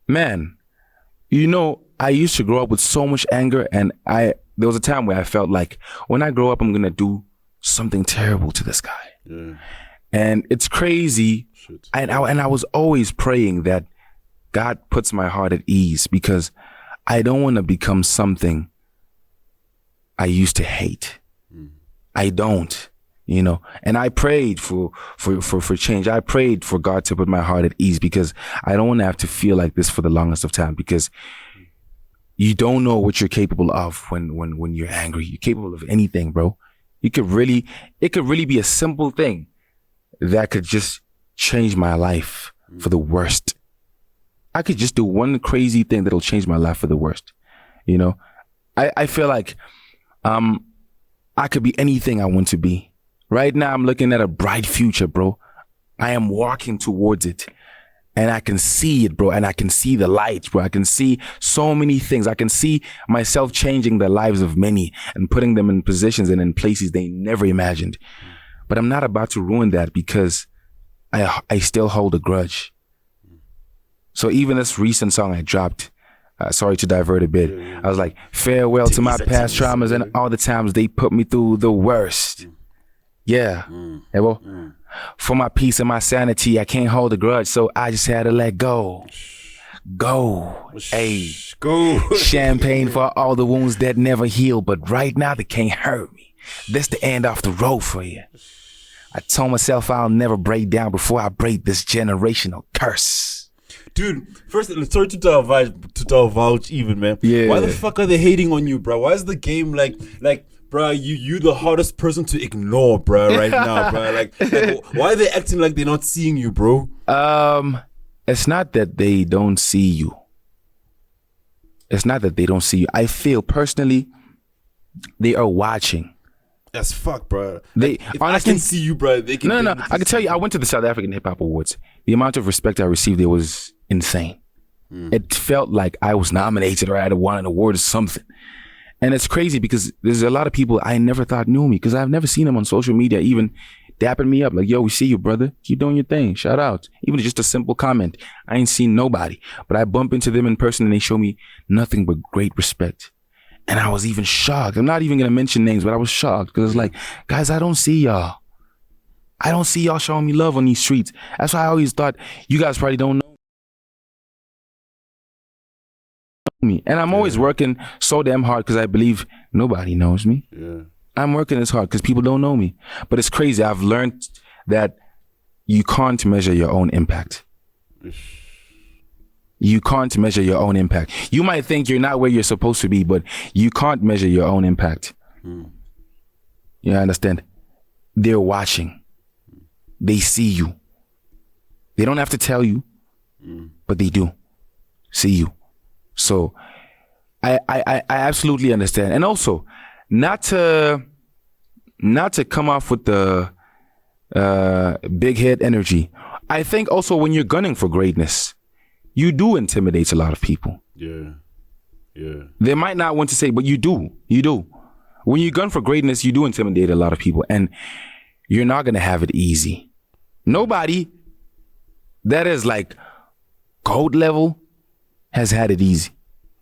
S2: man, you know, I used to grow up with so much anger, and there was a time where I felt like when I grow up, I'm gonna do something terrible to this guy. Yeah. And it's crazy. And I was always praying that God puts my heart at ease, because I don't want to become something I used to hate. I don't, you know. And I prayed for change. I prayed for God to put my heart at ease, because I don't want to have to feel like this for the longest of time, because you don't know what you're capable of when you're angry. You're capable of anything, bro. It could really be a simple thing that could just change my life for the worst. I could just do one crazy thing that'll change my life for the worst. You know, I feel like I could be anything I want to be. Right now, I'm looking at a bright future, bro. I am walking towards it. And I can see it, bro. And I can see the light, bro. I can see so many things. I can see myself changing the lives of many and putting them in positions and in places they never imagined. But I'm not about to ruin that, because I still hold a grudge. So even this recent song I dropped, sorry to divert a bit, I was like, farewell to my past traumas and all the times they put me through the worst. Yeah. Yeah, bro. For my peace and my sanity, I can't hold a grudge, so I just had to let go. Go. Hey.
S1: Go.
S2: Champagne for all the wounds that never heal, but right now they can't hurt me. This the end of the road for you. I told myself I'll never break down before I break this generational curse.
S1: Dude, first, sorry to divulge even, man.
S2: Yeah.
S1: Why the fuck are they hating on you, bro? Why is the game like, bro, you the hardest person to ignore, bro, right now, bro? Like, why are they acting like they're not seeing you, bro?
S2: It's not that they don't see you. It's not that they don't see you. I feel personally they are watching.
S1: As fuck, bro.
S2: If honestly,
S1: I can see you, bro, they can.
S2: No. I can tell you, I went to the South African Hip Hop Awards. The amount of respect I received there was insane. It felt like I was nominated or I had won an award or something. And it's crazy because there's a lot of people I never thought knew me, because I've never seen them on social media even dapping me up. Like, yo, we see you, brother. Keep doing your thing. Shout out. Even just a simple comment. I ain't seen nobody. But I bump into them in person and they show me nothing but great respect. And I was even shocked. I'm not even going to mention names, but I was shocked because it's like, guys, I don't see y'all. I don't see y'all showing me love on these streets. That's why I always thought you guys probably don't know me. And I'm always working so damn hard because I believe nobody knows me. Yeah. I'm working as hard because people don't know me. But it's crazy. I've learned that you can't measure your own impact. You can't measure your own impact. You might think you're not where you're supposed to be, but you can't measure your own impact. You understand? They're watching. They see you. They don't have to tell you, but they do see you. So I absolutely understand. And also, not to come off with the big head energy. I think also when you're gunning for greatness, you do intimidate a lot of people. Yeah. They might not want to say, but you do. When you gun for greatness, you do intimidate a lot of people, and you're not going to have it easy. Nobody that is like gold level has had it easy.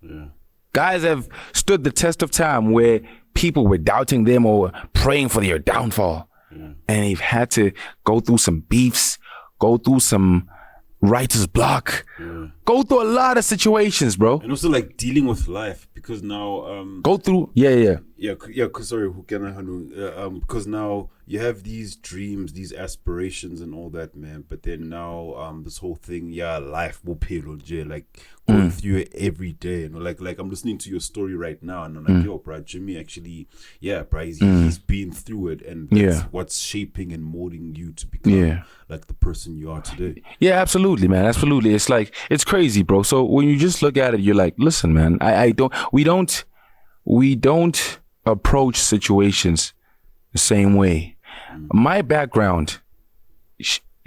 S2: Yeah. Guys have stood the test of time where people were doubting them or praying for their downfall. Yeah. And they've had to go through some beefs, go through some writer's block, go through a lot of situations, bro.
S1: And also like dealing with life, because now
S2: go through
S1: because now you have these dreams, these aspirations and all that, man, but then now this whole thing, life will pay like going through it every day, you know, like I'm listening to your story right now and I'm like, yo, bro, Jimmy actually, bro, he's been through it, and that's what's shaping and molding you to become like the person you are today.
S2: Yeah, absolutely, man, absolutely. It's like, it's crazy, bro. So when you just look at it, you're like, listen, man, we don't approach situations the same way. My background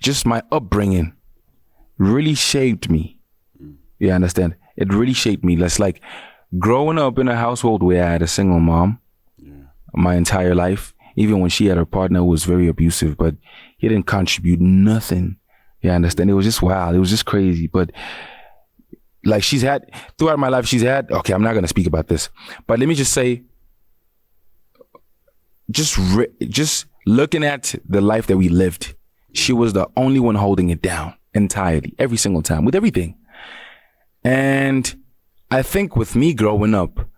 S2: just my upbringing really shaped me. You understand? It really shaped me. That's like growing up in a household where I had a single mom my entire life, even when she had her partner who was very abusive, but he didn't contribute nothing. You understand? It was just wild. It was just crazy. But like throughout my life, okay, I'm not going to speak about this, but let me just say, just looking at the life that we lived, she was the only one holding it down entirely, every single time, with everything. And I think with me growing up,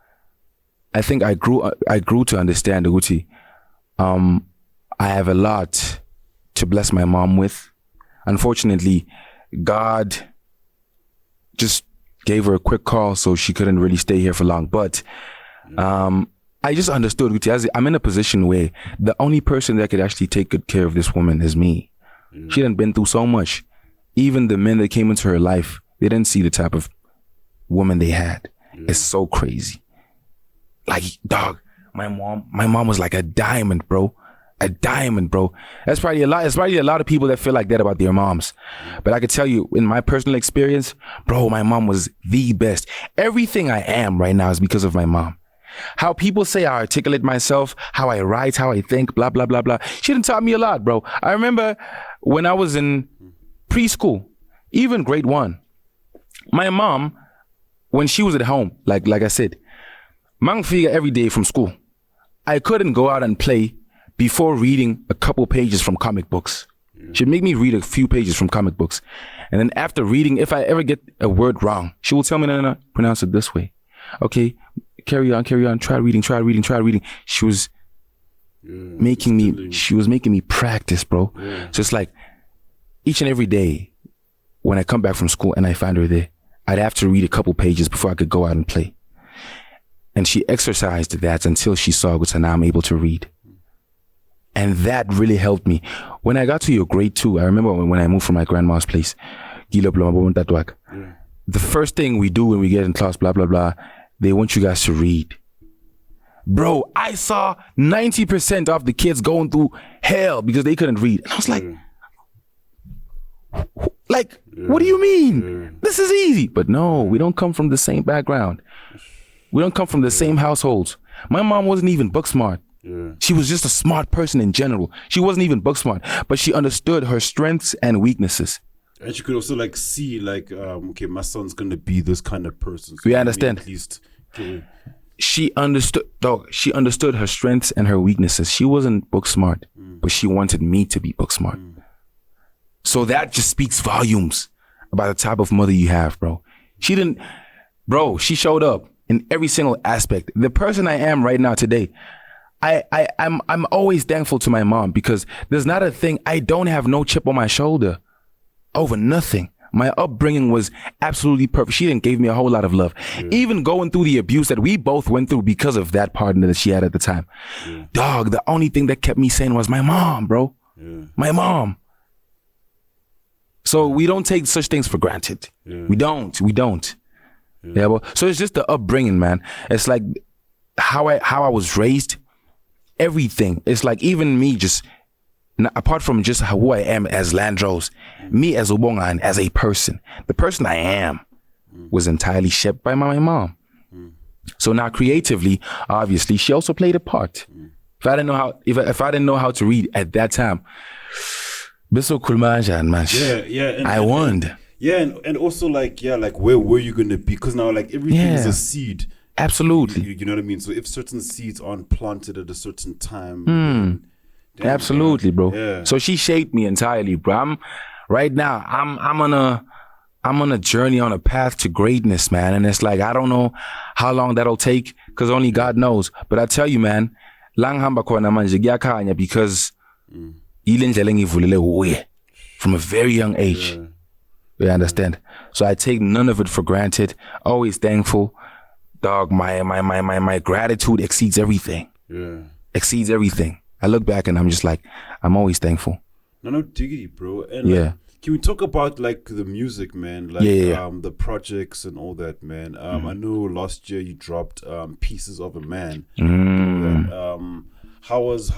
S2: I think I grew to understand, Uguti, I have a lot to bless my mom with. Unfortunately, God just gave her a quick call, so she couldn't really stay here for long. But I just understood, Uguti, I'm in a position where the only person that could actually take good care of this woman is me. She hadn't been through so much. Even the men that came into her life, they didn't see the type of woman they had. It's so crazy. Like, dog, my mom was like a diamond, bro. A diamond, bro. That's probably a lot of people that feel like that about their moms. But I could tell you, in my personal experience, bro, my mom was the best. Everything I am right now is because of my mom. How people say I articulate myself, how I write, how I think, blah, blah, blah, blah. She done taught me a lot, bro. I remember when I was in preschool, even grade 1, my mom, when she was at home, like I said, mang figure every day from school, I couldn't go out and play before reading a couple pages from comic books. She'd make me read a few pages from comic books. And then after reading, if I ever get a word wrong, she will tell me, no, pronounce it this way. Okay, carry on, try reading. She was making me practice, bro. So it's like each and every day when I come back from school and I find her there, I'd have to read a couple pages before I could go out and play. And she exercised that until she saw that now I'm able to read. And that really helped me. When I got to your grade 2, I remember when I moved from my grandma's place, the first thing we do when we get in class, blah, blah, blah, they want you guys to read. Bro, I saw 90% of the kids going through hell because they couldn't read. And I was like, what do you mean? This is easy. But no, we don't come from the same background. We don't come from the same households. My mom wasn't even book smart. She was just a smart person in general. She wasn't even book smart, but she understood her strengths and weaknesses.
S1: And she could also like see like, okay, my son's going to be this kind of person. So
S2: we understand.
S1: At least,
S2: she understood her strengths and her weaknesses. She wasn't book smart, but she wanted me to be book smart. So that just speaks volumes about the type of mother you have, bro. She showed up in every single aspect. The person I am right now today, I'm always thankful to my mom because there's not a thing. I don't have no chip on my shoulder over nothing. My upbringing was absolutely perfect. She didn't give me a whole lot of love. Even going through the abuse that we both went through because of that partner that she had at the time. Dog, the only thing that kept me sane was my mom, bro. My mom. So we don't take such things for granted. We don't. Yeah, but so it's just the upbringing, man. It's like how I was raised. Everything. It's like even me, just apart from just who I am as Landrose, me as Ubonga, as a person, the person I am was entirely shaped by my mom. So now creatively, obviously, she also played a part. If I didn't know how to read at that time, I won.
S1: And also like where were you gonna be? Because now like everything is a seed.
S2: Absolutely.
S1: You know what I mean? So if certain seeds aren't planted at a certain time,
S2: absolutely, bro. Yeah. So she shaped me entirely, bro. I'm on a journey, on a path to greatness, man. And it's like I don't know how long that'll take, because only God knows. But I tell you, man, lang hamba kona manje giyakanya because from a very young age. You understand? So I take none of it for granted. Always thankful. Dog, my gratitude exceeds everything. Exceeds everything. I look back and I'm just like, I'm always thankful.
S1: No diggity, bro. And like, can we talk about like the music, man? Like the projects and all that, man. I know last year you dropped Pieces of a Man. How was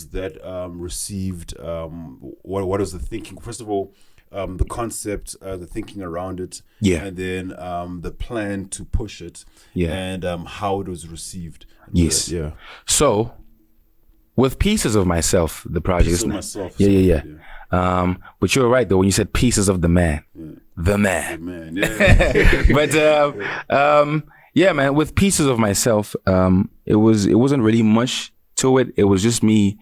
S1: that received? What was the thinking? First of all, the concept, the thinking around it, and then the plan to push it, and how it was received.
S2: Yes. So, with Pieces of Myself, the project.
S1: Pieces of Myself.
S2: But you're right though when you said Pieces of the Man, the man. But man, with Pieces of Myself, it wasn't really much to it. It was just me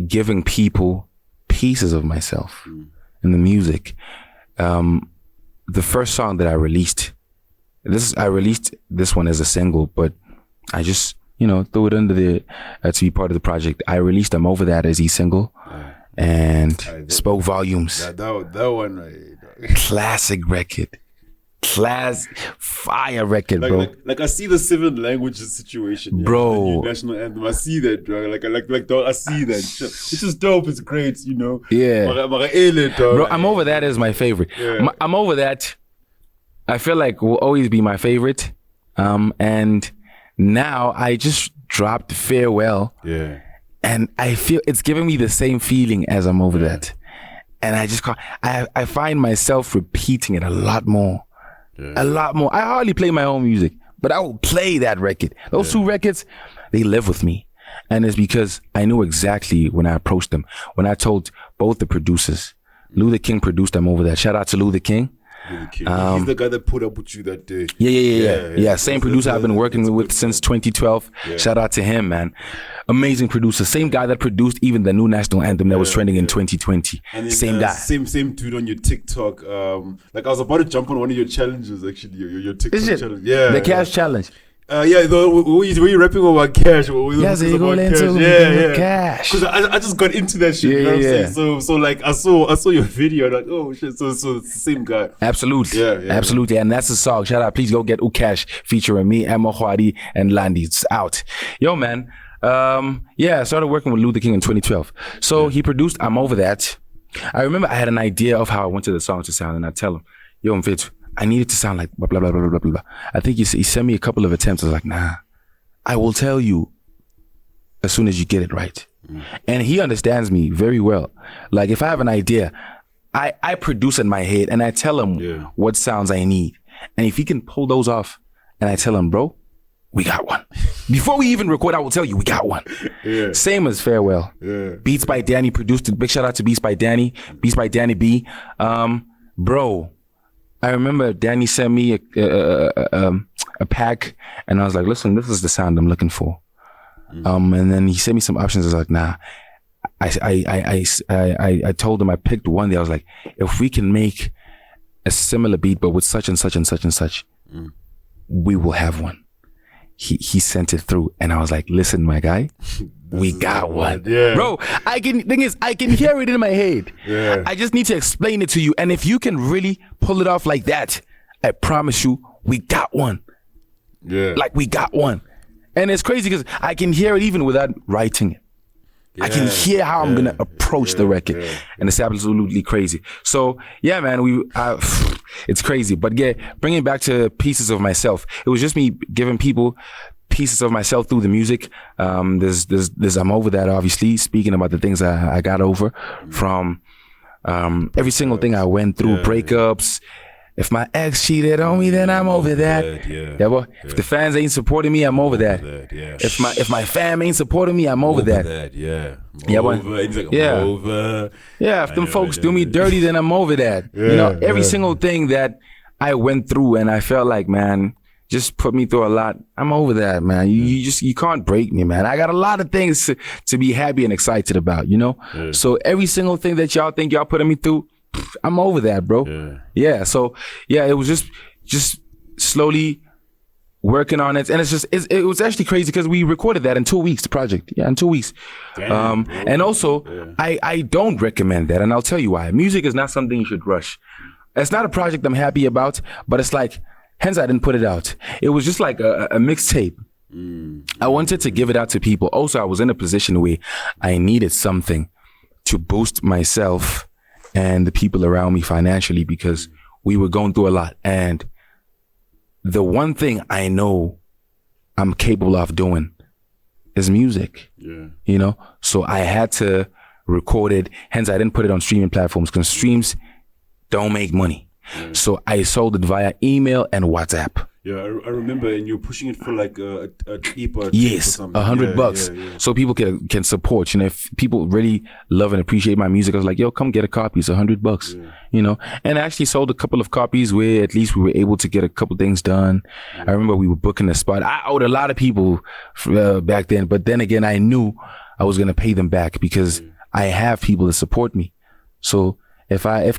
S2: giving people pieces of myself in the music. The first song that I released this one as a single, but I just threw it under the to be part of the project. I released I'm Over That as single, and spoke volumes.
S1: That one, right?
S2: Classic record. Fire record, bro.
S1: Like I see the 7 languages situation,
S2: bro.
S1: The new national anthem. I see that, bro. I see that. Which is dope. It's great,
S2: Yeah. Bro, I'm Over That is my favorite. I'm Over That. I feel like will always be my favorite. And now I just dropped Farewell.
S1: Yeah.
S2: And I feel it's giving me the same feeling as I'm Over That. And I find myself repeating it a lot more. A lot more. I hardly play my own music, but I will play that record. Those 2 records, they live with me. And it's because I knew exactly when I approached them. When I told both the producers, Lou the King produced I'm Over That. Shout out to Lou the King.
S1: He's the guy that put up with you that day.
S2: Yeah. Same producer I've been working with since 2012. Shout out to him, man. Amazing producer. Same guy that produced even the new national anthem that was trending in 2020.
S1: And
S2: same guy.
S1: Same dude on your TikTok. Like I was about to jump on one of your challenges, actually. Your TikTok challenge. Yeah.
S2: The cash challenge.
S1: Were you rapping about cash?
S2: Yes, you go into cash.
S1: Because I just got into that shit. You know what I'm saying? So like I saw your video. Like, oh shit. So it's the same guy.
S2: Absolutely. Absolutely. And that's the song. Shout out. Please go get Ucash featuring me, Overyt, and Landy. It's out. Yo, man. I started working with Lou the King in 2012. So he produced I'm Over That. I remember I had an idea of how I wanted the song to sound, and I tell him, yo, Ofentse, I need it to sound like blah, blah, blah, blah, blah, blah, blah. I think he sent me a couple of attempts. I was like, nah, I will tell you as soon as you get it right. And he understands me very well. Like if I have an idea, I produce in my head and I tell him what sounds I need. And if he can pull those off and I tell him, bro, we got one. Before we even record, I will tell you we got one. Same as Farewell. Beats by Danny produced it. Big shout out to Beats by Danny B. Bro, I remember Danny sent me a pack, and I was like, listen, this is the sound I'm looking for. And then he sent me some options. I was like, nah. I told him I picked one day. I was like, if we can make a similar beat but with such and such and such and such, we will have one. He sent it through, and I was like, listen, my guy, we got one. Bro, I can hear it in my head. I just need to explain it to you. And if you can really pull it off like that, I promise you, we got one. Like we got one. And it's crazy because I can hear it even without writing it. I can hear how I'm gonna approach the record, and it's absolutely crazy. So yeah, man, it's crazy. But yeah, bringing it back to Pieces of Myself, it was just me giving people pieces of myself through the music. There's I'm Over That, obviously, speaking about the things I got over from every single thing I went through, breakups. If my ex cheated on me, then I'm over that. If the fans ain't supporting me, I'm over that. If my fam ain't supporting me, I'm over that. If them folks do me dirty, then I'm over that. Every single thing that I went through, and I felt like, man, just put me through a lot. I'm over that, man. You can't break me, man. I got a lot of things to be happy and excited about, So every single thing that y'all think y'all putting me through, I'm over that, bro. So it was just slowly working on it, and it was actually crazy because we recorded that in 2 weeks. The project, in 2 weeks. And also, I don't recommend that, and I'll tell you why. Music is not something you should rush. It's not a project I'm happy about, but it's like, hence I didn't put it out. It was just like a mixtape. I wanted to give it out to people. Also, I was in a position where I needed something to boost myself and the people around me financially, because we were going through a lot. And the one thing I know I'm capable of doing is music.
S1: Yeah.
S2: You know, so I had to record it. Hence, I didn't put it on streaming platforms because streams don't make money. Yeah. So I sold it via email and WhatsApp.
S1: Yeah, I remember, and you're pushing it for like a clip or
S2: yes, $100.
S1: Yeah.
S2: So people can support. You know, if people really love and appreciate my music, I was like, yo, come get a copy. It's $100. Yeah. You know, and I actually sold a couple of copies where at least we were able to get a couple things done. Yeah. I remember we were booking a spot. I owed a lot of people back then, but then again, I knew I was gonna pay them back because I have people to support me. So if I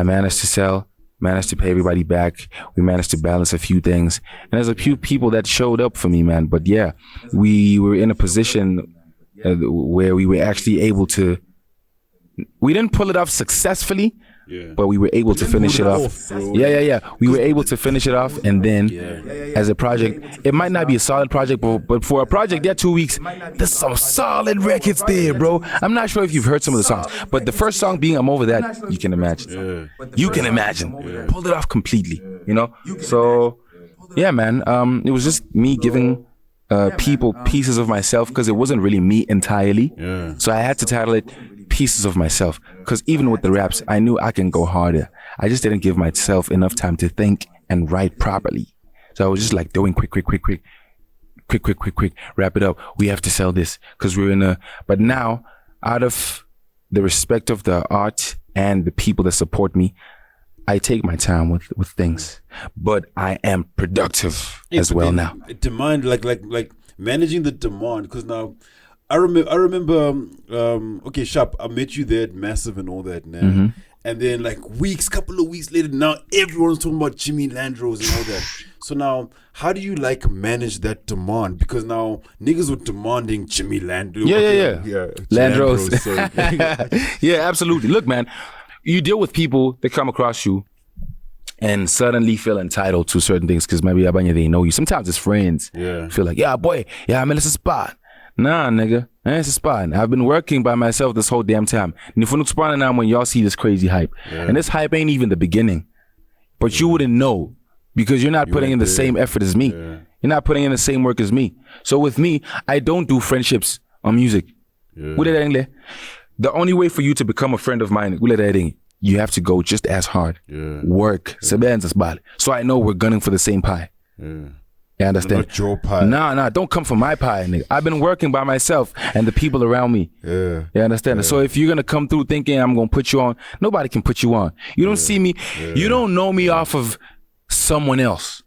S2: managed to sell, managed to pay everybody back, we managed to balance a few things, and there's a few people that showed up for me, man. But yeah, we were in a position where we were actually able to, we didn't pull it off successfully, but we were able to finish it off. We were able to finish it off, and then as a project, it might not be a solid project, but for a project, 2 weeks, there's some solid records there, bro. I'm not sure if you've heard some of the songs, but the first song being I'm Over That, you can imagine. You can imagine. Pulled it off completely, you know? So, yeah, man, it was just me giving people pieces of myself because it wasn't really me entirely. So I had to title it Pieces of Myself, because even with the raps, I knew I can go harder. I just didn't give myself enough time to think and write properly. So I was just like doing quick, wrap it up. We have to sell this because we're in but now, out of the respect of the art and the people that support me, I take my time with things, but I am productive as well now.
S1: Demand, like managing the demand, because now I remember, okay, Sharp, I met you there at Massive and all that, man. And then like couple of weeks later, now everyone's talking about Jimmy Landrose and all that. So now, how do you like manage that demand? Because now niggas were demanding Jimmy Landrose.
S2: Yeah. Landrose. Yeah, absolutely. Look, man, you deal with people that come across you and suddenly feel entitled to certain things because maybe they know you. Sometimes it's friends. Yeah. Feel like, yeah, boy, yeah, man, it's a spot. Nah, nigga, it's a spot. I've been working by myself this whole damn time. When y'all see this crazy hype. And this hype ain't even the beginning. But you wouldn't know because you're not putting in the same effort as me. You're not putting in the same work as me. So with me, I don't do friendships on music. The only way for you to become a friend of mine, you have to go just as hard. Work. So I know we're gunning for the same pie. You understand?
S1: Not your pie.
S2: Nah, don't come for my pie, nigga. I've been working by myself and the people around me. You understand? So if you're gonna come through thinking I'm gonna put you on, nobody can put you on. You don't see me, you don't know me off of someone else.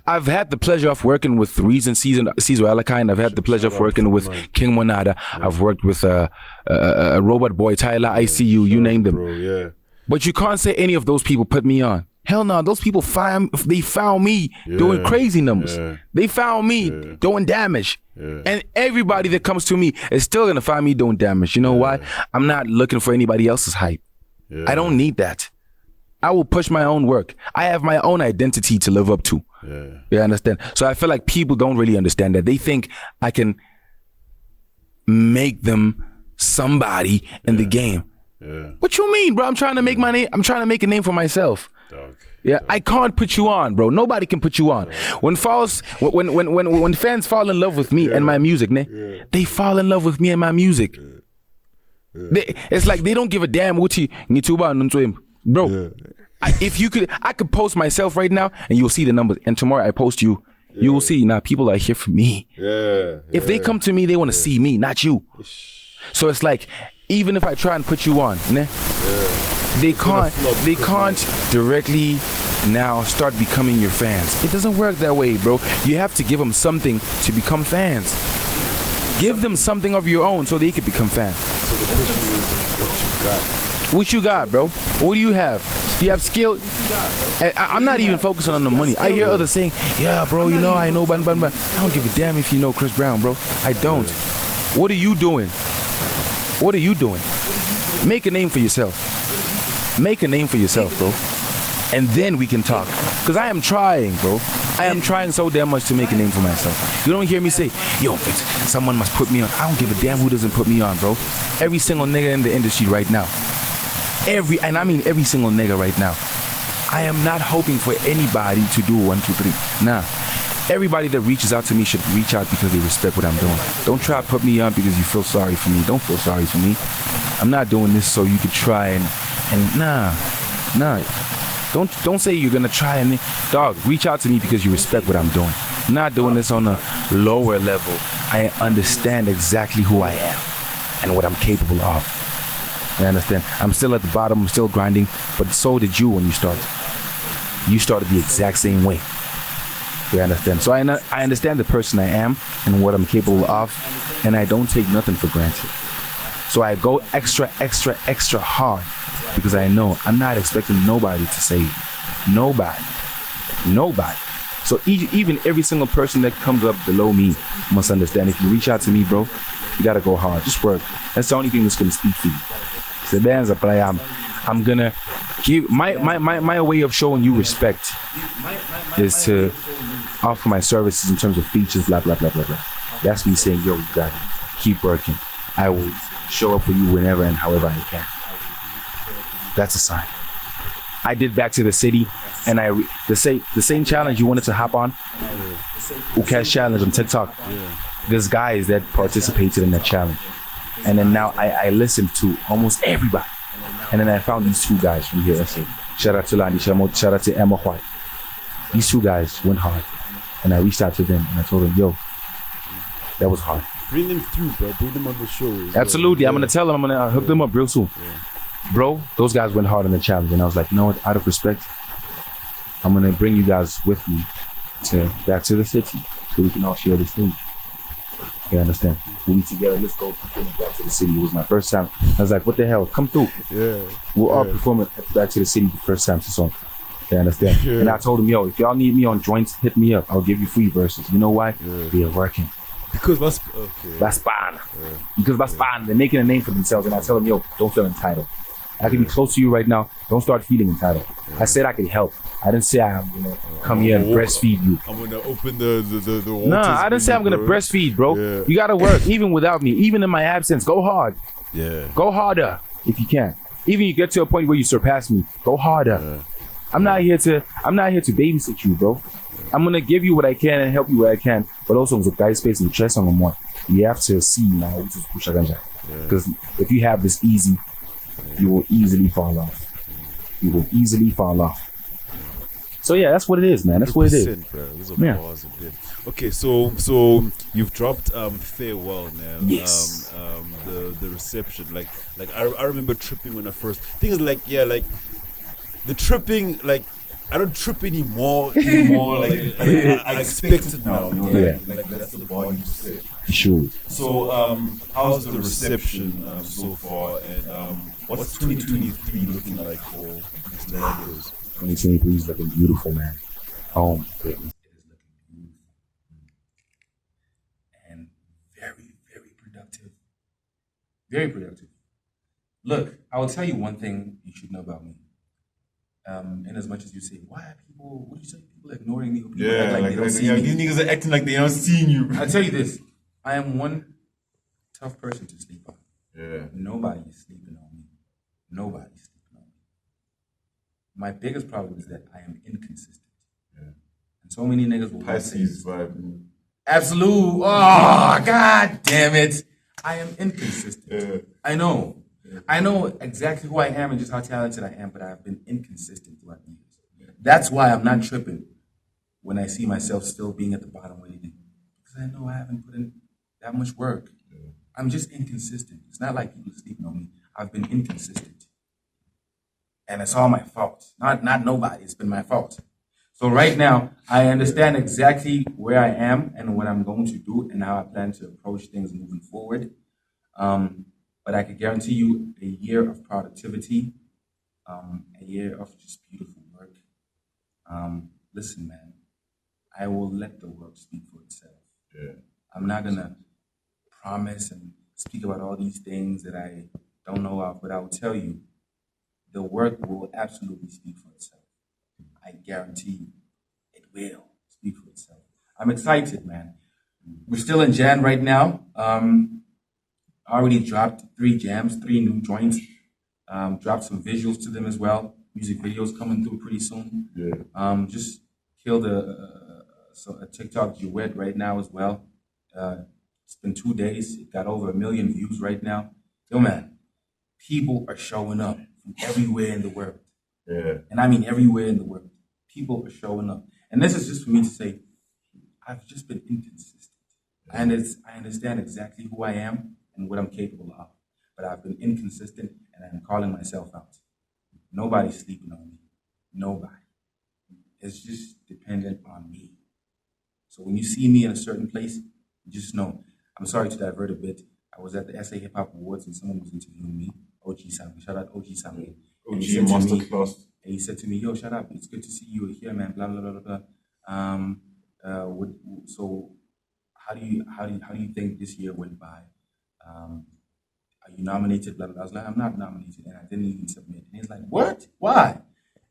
S2: I've had the pleasure of working with Reason Caesar Alakine. I've had the pleasure of working with King Monada. I've worked with Robot Boy, Tyler, ICU, you name them. But you can't say any of those people put me on. Hell no, those people found me doing crazy numbers. They found me doing damage. And everybody that comes to me is still gonna find me doing damage. You know why? I'm not looking for anybody else's hype. I don't need that. I will push my own work. I have my own identity to live up to. You understand? So I feel like people don't really understand that. They think I can make them somebody in the game. What you mean, bro? I'm trying to make my name. I'm trying to make a name for myself. I can't put you on, bro. Nobody can put you on. When fans fall in love with me and my music, they fall in love with me and my music. It's like they don't give a damn what you bro. I could post myself right now and you'll see the numbers. And tomorrow I post you, you will see now people are here for me. If they come to me, they want to see me, not you. So it's like, even if I try and put you on, they can't directly now start becoming your fans. It doesn't work that way, bro. You have to give them something to become fans. Give them something of your own so they can become fans.
S1: So the question is,
S2: what you got, bro? What do you have? Do you have skill? I'm not even focusing on the money. I hear others saying, yeah, bro, you know, I know, but I don't give a damn if you know Chris Brown, bro. I don't. What are you doing? What are you doing? Make a name for yourself. Make a name for yourself, bro. And then we can talk. Because I am trying, bro. I am trying so damn much to make a name for myself. You don't hear me say, yo, someone must put me on. I don't give a damn who doesn't put me on, bro. Every single nigga in the industry right now. Every single nigga right now. I am not hoping for anybody to do 1, 2, 3. Nah. everybody that reaches out to me should reach out because they respect what I'm doing. Don't try to put me on because you feel sorry for me. Don't feel sorry for me. I'm not doing this so you could try and nah. Don't say you're gonna try and dog. Reach out to me because you respect what I'm doing. I'm not doing this on a lower level. I understand exactly who I am and what I'm capable of. You understand? I'm still at the bottom. I'm still grinding, but so did you when you started. You started the exact same way. You understand? So I understand the person I am and what I'm capable of, and I don't take nothing for granted. So I go extra hard because I know I'm not expecting nobody to save me. Nobody. So even every single person that comes up below me must understand, if you reach out to me, bro, you gotta go hard. Just work. That's the only thing that's gonna speak for you. So bands are play. I'm gonna give my way of showing you respect is to offer my services in terms of features, blah blah blah blah blah. That's me saying, yo, you got it. Keep working. I will show up for you whenever and however I can. That's a sign. I did Back to the City, and the same challenge you wanted to hop on, Ukash challenge on TikTok. There's guys that participated in that challenge, and then now I listened to almost everybody, and then I found these two guys from here. I said, shout out to Landi, shout out to Emma White. These two guys went hard, and I reached out to them and I told them, yo, that was hard.
S1: Bring them through, bro. Bring them on the show.
S2: Absolutely. I'm gonna tell them. I'm gonna hook them up real soon. Bro, those guys went hard on the challenge, and I was like, you know what? Out of respect, I'm gonna bring you guys with me to Back to the City so we can all share this thing. You understand? We'll be together. Let's go perform Back to the City. It was my first time. I was like, what the hell? Come through.
S1: Yeah.
S2: We'll all perform at Back to the City the first time. So, you understand? Yeah. And I told him, yo, if y'all need me on joints, hit me up. I'll give you free verses. You know why? Yeah. They are working.
S1: Because that's
S2: fine. Because that's fine. They're making a name for themselves, and I tell them, yo, don't feel entitled. I can be close to you right now. Don't start feeling entitled. I said I could help. I didn't say I'm gonna come here and breastfeed you.
S1: I'm gonna open the waters.
S2: Nah, I didn't say I'm gonna breastfeed, bro. Yeah. You gotta work, even without me, even in my absence. Go hard.
S1: Yeah.
S2: Go harder if you can. Even you get to a point where you surpass me, go harder. Yeah. I'm not here to babysit you, bro. I'm gonna give you what I can and help you where I can, but also with guy space and chest on more. You have to see now which is push ganja. Because if you have this easy, you will easily fall off. You will easily fall off. So yeah, that's what it is, man. That's what it is.
S1: Bro. Okay, so you've dropped Farewell now.
S2: Yes.
S1: The reception, like I remember tripping when I first. Thing is, like the tripping, like I don't trip anymore. Like I expect it now. You know, like that's the bar you said.
S2: Sure.
S1: So how's the reception so far, and what's 2023 looking like for Landrose?
S2: 2023 is looking beautiful, man. Oh my goodness. It is looking beautiful. And very, very productive. Very productive. Look, I will tell you one thing you should know about me. In as much as you say, why are people, what do you say, people ignoring me? People act like they don't see me.
S1: These niggas are acting like they don't see you.
S2: I'll tell you this. I am one tough person to sleep on.
S1: Yeah.
S2: Nobody is sleeping on me. Nobody's sleeping on me. My biggest problem is that I am inconsistent. Yeah. And so many niggas will
S1: Pisces vibe.
S2: Absolute. Oh, god damn it. I am inconsistent. Yeah. I know. Yeah. I know exactly who I am and just how talented I am, but I've been inconsistent throughout the years. Yeah. That's why I'm not tripping when I see myself still being at the bottom waiting. Because I know I haven't put in that much work. Yeah. I'm just inconsistent. It's not like people sleeping on me. I've been inconsistent. And it's all my fault. Not nobody. It's been my fault. So right now, I understand exactly where I am and what I'm going to do and how I plan to approach things moving forward. But I can guarantee you a year of productivity, a year of just beautiful work. Listen, man, I will let the work speak for itself. Yeah. I'm not going to promise and speak about all these things that I don't know of, but I will tell you, the work will absolutely speak for itself. I guarantee you, it will speak for itself. I'm excited, man. We're still in Jan right now. I already dropped 3 jams, 3 new joints. Dropped some visuals to them as well. Music videos coming through pretty soon. Yeah. Just killed a
S3: a TikTok duet right now as well. It's been 2 days. It got over 1 million views right now. Yo, man, people are showing up from everywhere in the world.
S4: Yeah.
S3: And I mean everywhere in the world. People are showing up. And this is just for me to say, I've just been inconsistent. And I understand exactly who I am and what I'm capable of. But I've been inconsistent and I'm calling myself out. Nobody's sleeping on me. Nobody. It's just dependent on me. So when you see me in a certain place, just know. I'm sorry to divert a bit. I was at the SA Hip Hop Awards and someone was interviewing me. OG Sammy. Shout out OG Sammy.
S4: OG Masterclass.
S3: And he said to me, yo, shut up. It's good to see you here, man. Blah, blah, blah, blah, blah. So how do you think this year went by? Are you nominated? Blah, blah, blah. I was like, I'm not nominated. And I didn't even submit. And he's like, what? Why?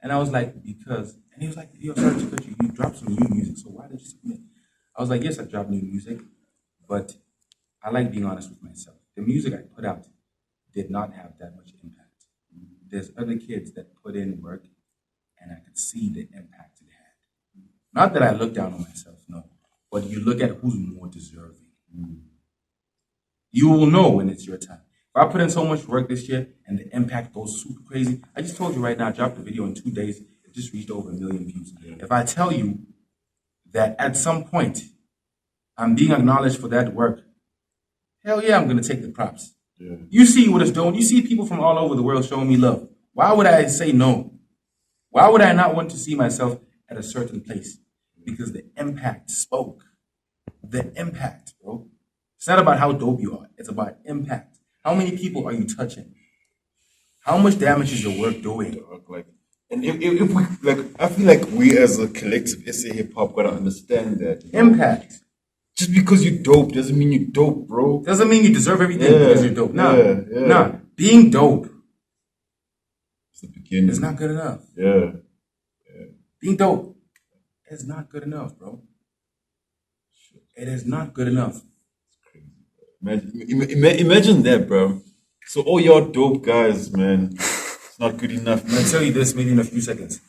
S3: And I was like, because. And he was like, yo, sorry to cut you. You dropped some new music. So why did you submit? I was like, yes, I dropped new music. But I like being honest with myself. The music I put out did not have that much impact. There's other kids that put in work, and I could see the impact it had. Not that I look down on myself, no. But you look at who's more deserving. You will know when it's your time. If I put in so much work this year and the impact goes super crazy, I just told you right now, I dropped the video in 2 days. It just reached over 1 million views. If I tell you that at some point I'm being acknowledged for that work, hell yeah, I'm going to take the props.
S4: Yeah.
S3: You see what it's doing. You see people from all over the world showing me love. Why would I say no? Why would I not want to see myself at a certain place? Because the impact spoke. The impact, bro. It's not about how dope you are. It's about impact. How many people are you touching? How much damage is your work doing?
S4: Like, and if we like, I feel like we as a collective SA hip hop gotta understand that
S3: Impact.
S4: Just because you're dope doesn't mean you're dope, bro.
S3: Doesn't mean you deserve everything
S4: Yeah,
S3: because you're dope. Nah,
S4: yeah.
S3: nah. Being dope
S4: It's the beginning.
S3: is not good enough.
S4: Yeah.
S3: Being dope is not good enough, bro. It is not good enough.
S4: Imagine that, bro. So all y'all dope guys, man, it's not good enough.
S3: I'm gonna tell you this maybe in a few seconds.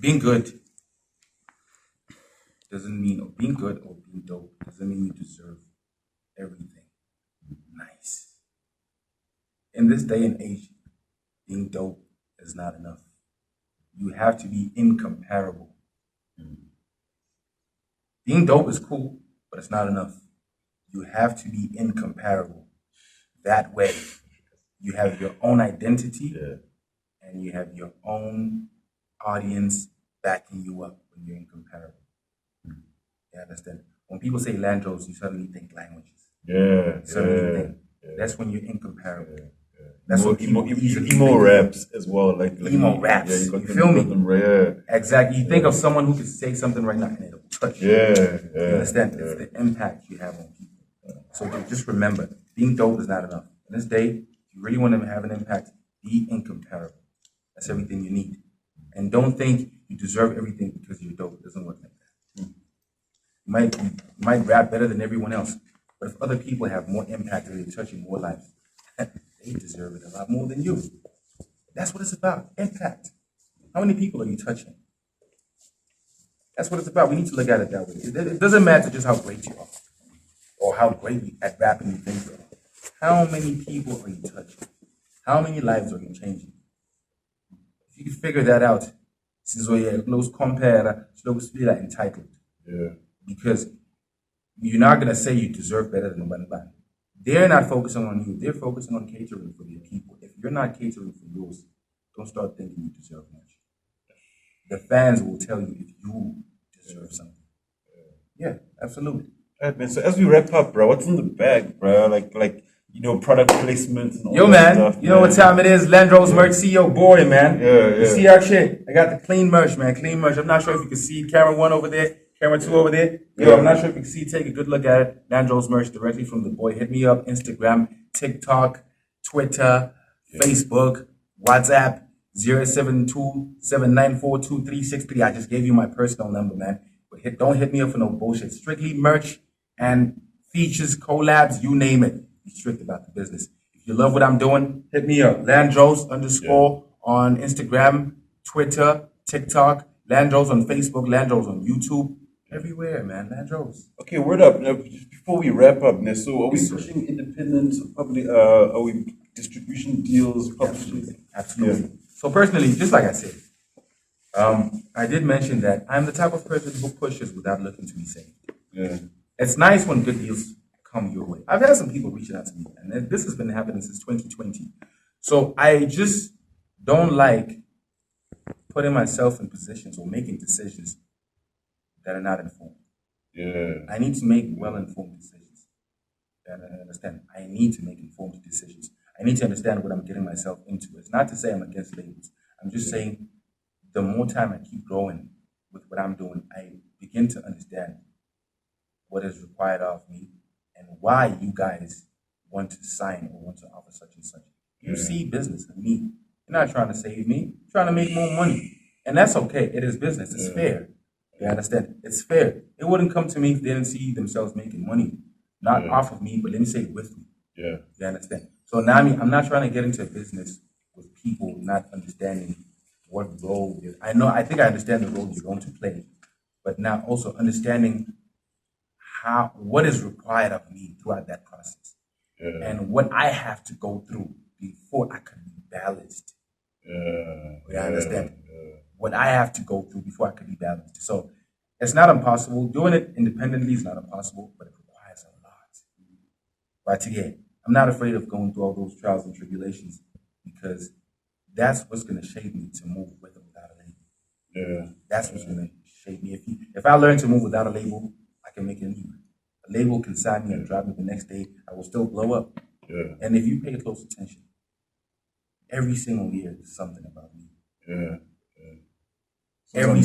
S3: Being good doesn't mean, or being good or being dope doesn't mean you deserve everything. Nice. In this day and age, being dope is not enough. You have to be incomparable. Being dope is cool, but it's not enough. You have to be incomparable. That way, you have your own identity and you have your own audience backing you up when you're incomparable. You understand? When people say Landrose, you suddenly think languages.
S4: Yeah.
S3: Suddenly think. That's when you're incomparable. That's
S4: Emo,
S3: what people easily
S4: emo
S3: think.
S4: raps as well, like
S3: Emo raps.
S4: Yeah,
S3: You
S4: got them,
S3: feel me?
S4: got them, yeah.
S3: Exactly. You think of someone who can say something right now and it'll touch you.
S4: Yeah.
S3: You understand? It's the impact you have on people. So just remember, being dope is not enough. In this day, if you really want to have an impact, be incomparable. That's everything you need. And don't think you deserve everything because you're dope. It doesn't work like that. You might rap better than everyone else, but if other people have more impact and they're touching more lives, they deserve it a lot more than you. That's what it's about. Impact. How many people are you touching? That's what it's about. We need to look at it that way. It doesn't matter just how great you are or how great at rapping you think you are. How many people are you touching? How many lives are you changing? If you can figure that out, since we're close compare, feel entitled.
S4: Yeah.
S3: Because you're not gonna say you deserve better than one band. They're not focusing on you. They're focusing on catering for their people. If you're not catering for yours, don't start thinking you deserve much. The fans will tell you if you deserve something. Yeah, absolutely.
S4: All right, man. So as we wrap up, bro, what's in the bag, bro? Like product placement and all
S3: Yo,
S4: that
S3: man,
S4: stuff.
S3: you know what time it is? Landrose merch, see your boy, man.
S4: Yeah.
S3: You see our shit? I got the clean merch, man. Clean merch. I'm not sure if you can see camera 1 over there, camera 2 over there. Yo, I'm not sure if you can see. Take a good look at it. Landrose merch directly from the boy. Hit me up. Instagram, TikTok, Twitter, Facebook, WhatsApp, 072-794-2363. I just gave you my personal number, man. But don't hit me up for no bullshit. Strictly merch and features, collabs, you name it. Be strict about the business. If you love what I'm doing, hit me up. Landrose _ on Instagram, Twitter, TikTok, Landrose on Facebook, Landrose on YouTube. Everywhere, man. Landrose.
S4: Okay, word up. Now, just before we wrap up, now, so are we pushing independent, probably, are we distribution deals, publishing?
S3: Absolutely. So personally, just like I said, I did mention that I'm the type of person who pushes without looking to be saved.
S4: Yeah.
S3: It's nice when good deals come your way. I've had some people reaching out to me, and this has been happening since 2020. So I just don't like putting myself in positions or making decisions that are not informed.
S4: Yeah.
S3: I need to make well-informed decisions. And I understand. I need to make informed decisions. I need to understand what I'm getting myself into. It's not to say I'm against labels. I'm just saying the more time I keep growing with what I'm doing, I begin to understand what is required of me and why you guys want to sign or want to offer such and such. You see business in me. You're not trying to save me. You're trying to make more money. And that's okay. It is business. It's fair. You understand? It's fair. It wouldn't come to me if they didn't see themselves making money. Not off of me, but let me say with me.
S4: Yeah.
S3: You understand? So now I'm not trying to get into a business with people not understanding what role I think I understand the role you're going to play, but now also understanding what is required of me throughout that process. And what I have to go through before I can be balanced. You understand? What I have to go through before I can be balanced. So it's not impossible. Doing it independently is not impossible, but it requires a lot. But again, I'm not afraid of going through all those trials and tribulations because that's what's going to shape me to move with or without a label. That's what's going to shape me. If I learn to move without a label, I can make it anywhere. A label can sign me and drop me the next day. I will still blow up. And if you pay close attention, every single year is something about me. Every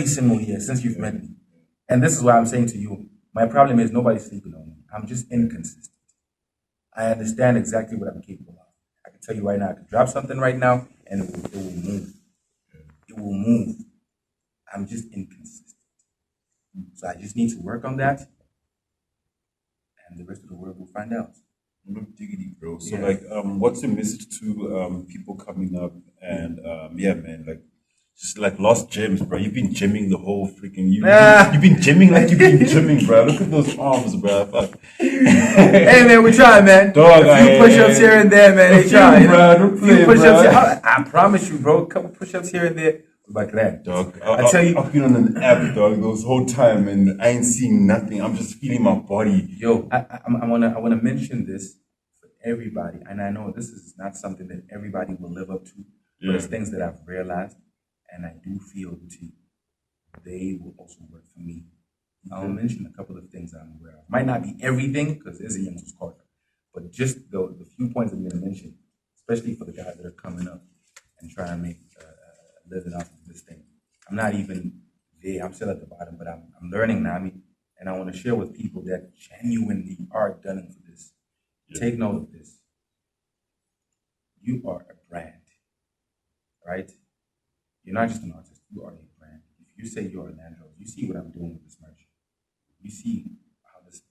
S3: single year since you've met me. And this is why I'm saying to you, my problem is nobody's sleeping on me. I'm just inconsistent. I understand exactly what I'm capable of. I can tell you right now, I can drop something right now and it will move. It will move. I'm just inconsistent. So I just need to work on that and the rest of the world will find out.
S4: Diggity, bro. So, what's your message to people coming up? And man, just like lost gems, bro. You've been gymming the whole freaking you've been gymming like you've been gymming, bro. Look at those arms, bro. Fuck.
S3: Hey man, we try, man.
S4: Dog,
S3: a few push-ups here and there, man. They try,
S4: bro. Don't play,
S3: push-ups
S4: bro.
S3: I promise you, bro. A couple push-ups here and there. Like that,
S4: dog.
S3: I tell you,
S4: I've been on an app, dog, this whole time, and I ain't seeing nothing. I'm just feeling my body.
S3: Yo, I wanna mention this for everybody, and I know this is not something that everybody will live up to, but it's things that I've realized, and I do feel they will also work for me. I'll mention a couple of things I'm aware of. Might not be everything because there's a young culture, but just the few points I'm gonna mention, especially for the guys that are coming up and trying to make living off of this thing. I'm not even there. I'm still at the bottom, but I'm learning now. And I want to share with people that genuinely are gunning for this. Take note of this. You are a brand, right? You're not just an artist. You are a brand. If you say you're a Landrose, you see what I'm doing with this merch. You see how this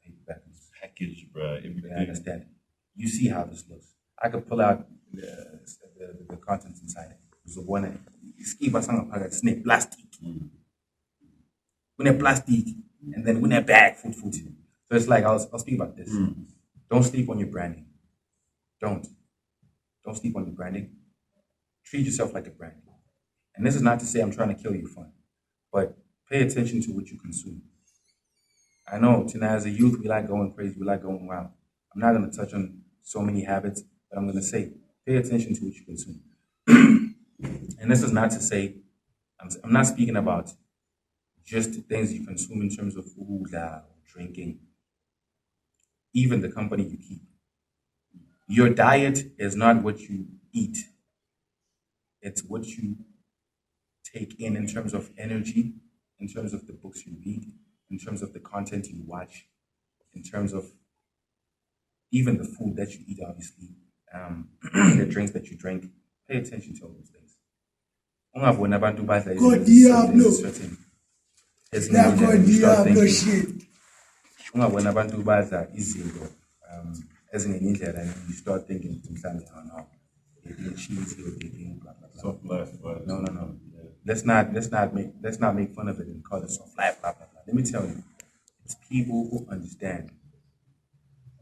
S3: paperback is
S4: packaged, bro.
S3: I understand. You see how this looks. I could pull out the contents inside it. Uzobona isikipa sangaphakathi sine plastic. Kune plastic and then kune bag food. So it's like I'll speak about this. Don't sleep on your branding. Don't sleep on your branding. Treat yourself like a brand. And this is not to say I'm trying to kill your fun, but pay attention to what you consume. I know tonight as a youth we like going crazy, we like going wild. I'm not going to touch on so many habits, but I'm going to say pay attention to what you consume. And this is not to say, I'm not speaking about just the things you consume in terms of food, drinking, even the company you keep. Your diet is not what you eat. It's what you take in terms of energy, in terms of the books you read, in terms of the content you watch, in terms of even the food that you eat, obviously, the drinks that you drink. Pay attention to all those things. Ungabona abantu badla ungabona abantu badla izinto ezingenye indlela and you start thinking mhlawumbe no,
S4: Soft life,
S3: no. let's not make fun of it and call it so flat, blah blah blah. Let me tell you, it's people who understand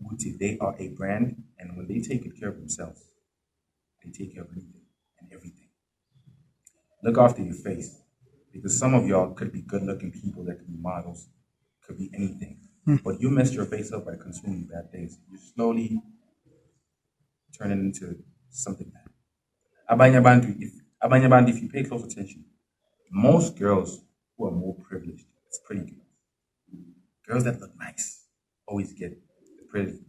S3: Gucci, they are a brand, and when they take good care of themselves, they take care of anything and everything. Look after your face, because some of y'all could be good-looking people that could be models, could be anything, but you messed your face up by consuming bad things. You're slowly turning into something bad. Abanye Bantu, if you pay close attention, most girls who are more privileged, it's pretty girls. Girls that look nice always get the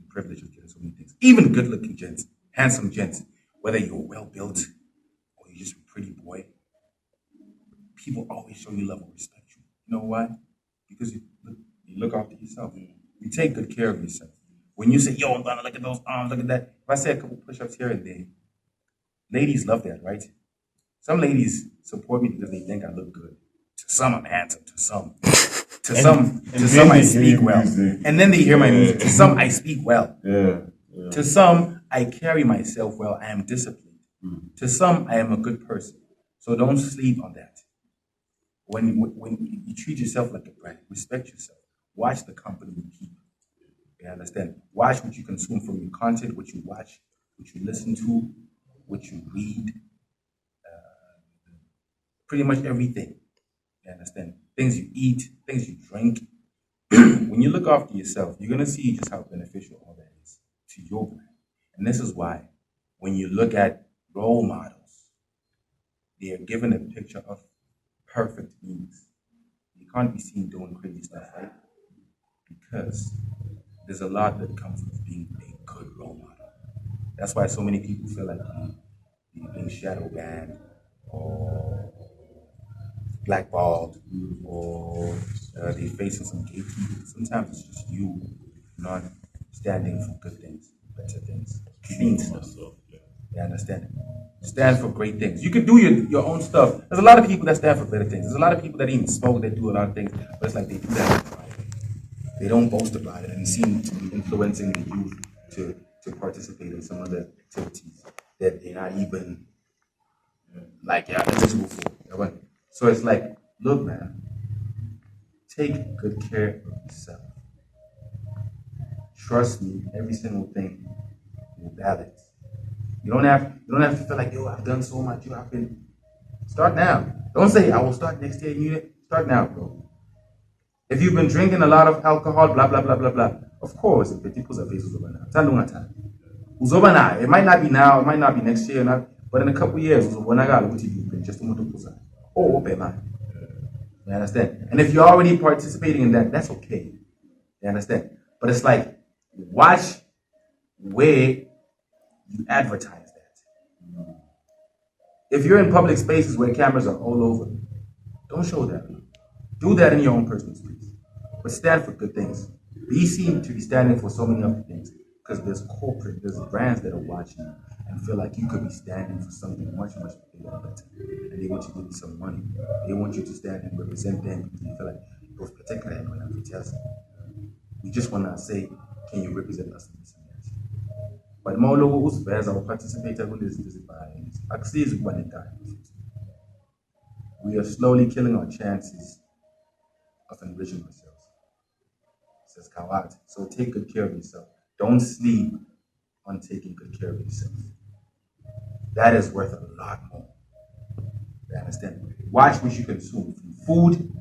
S3: privilege of getting so many things. Even good looking gents, handsome gents, whether you're well built or you're just a pretty boy, people always show you love and respect you. You know why? Because you look after yourself. You take good care of yourself. When you say, yo, I'm gonna look at those arms, look at that. If I say a couple push ups here and there, ladies love that, right? Some ladies support me because they think I look good. To some, I'm handsome. To some, to some, I speak well. And then they hear my music. To some, I speak well. To some, I carry myself well. I am disciplined. To some, I am a good person. So don't sleep on that. When you treat yourself like a brand, respect yourself. Watch the company you keep. You understand? Watch what you consume from your content, what you watch, what you listen to, what you read, pretty much everything. You understand? Things you eat, things you drink. When you look after yourself, you're gonna see just how beneficial all that is to your brand. And this is why when you look at role models, they are given a picture of perfect beings. You can't be seen doing crazy stuff, right? Because there's a lot that comes with being a good role model. That's why so many people feel like you're being shadow banned or blackballed or they're facing some gatekeeping. Sometimes it's just you not standing for good things, better things, clean stuff. You understand? Stand for great things. You can do your own stuff. There's a lot of people that stand for better things. There's a lot of people that even smoke, that do a lot of things, but it's like they do that in private. They don't boast about it and seem to be influencing the youth to participate in some other activities that they're not even like eligible for. So it's like, look, man, take good care of yourself. Trust me, every single thing will balance. You don't have to feel like, yo, I've done so much. You have been start now. Don't say I will start next year. You start now, bro. If you've been drinking a lot of alcohol, blah blah blah blah blah, of course, if it puts a face over now. Uzoba now. It might not be now, it might not be next year, but in a couple years, you've been just oh, okay, man. You understand? And if you're already participating in that, that's okay. You understand? But it's like, watch where you advertise that. If you're in public spaces where cameras are all over, don't show that. Do that in your own personal space. But stand for good things. Be seen to be standing for so many other things. Because there's brands that are watching you and feel like you could be standing for something much, much bigger and better. And they want you to give you some money. They want you to stand and represent them because they feel like those particular we just want to say, can you represent us in this and that? But Molo usiveza uparticipate kulezi zibhayi. Akusizi ukuba nenkani. We are slowly killing our chances of enriching ourselves. Says Kawat. So take good care of yourself. Don't sleep on taking good care of yourself. That is worth a lot more. You understand? Watch what you consume, from food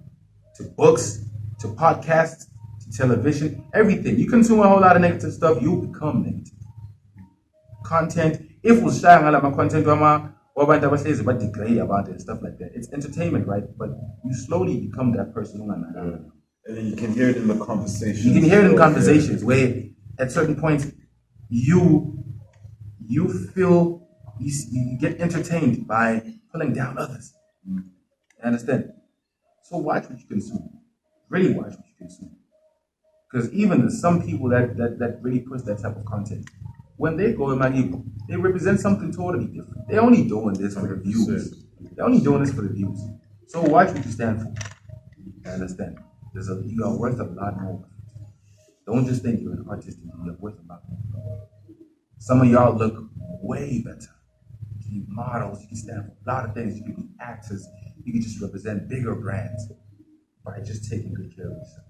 S3: to books to podcasts to television, everything. You consume a whole lot of negative stuff, you become negative. Content, if we share a lot of content, but degrade about it and stuff like that. It's entertainment, right? But you slowly become that person.
S4: And then you can hear it in the conversations.
S3: You can hear it in conversations where at certain points you feel you get entertained by pulling down others. You understand? So watch what you consume. Really watch what you consume. Because even some people that really push that type of content, when they go in Magibo, they represent something totally different. They're only doing this for the views. They're only doing this for the views. So watch what you stand for. You understand? You are worth a lot more. Don't just think you're an artist, you're worth a lot more. Some of y'all look way better. You can be models, you can stand for a lot of things, you can be actors, you can just represent bigger brands by just taking good care of yourself.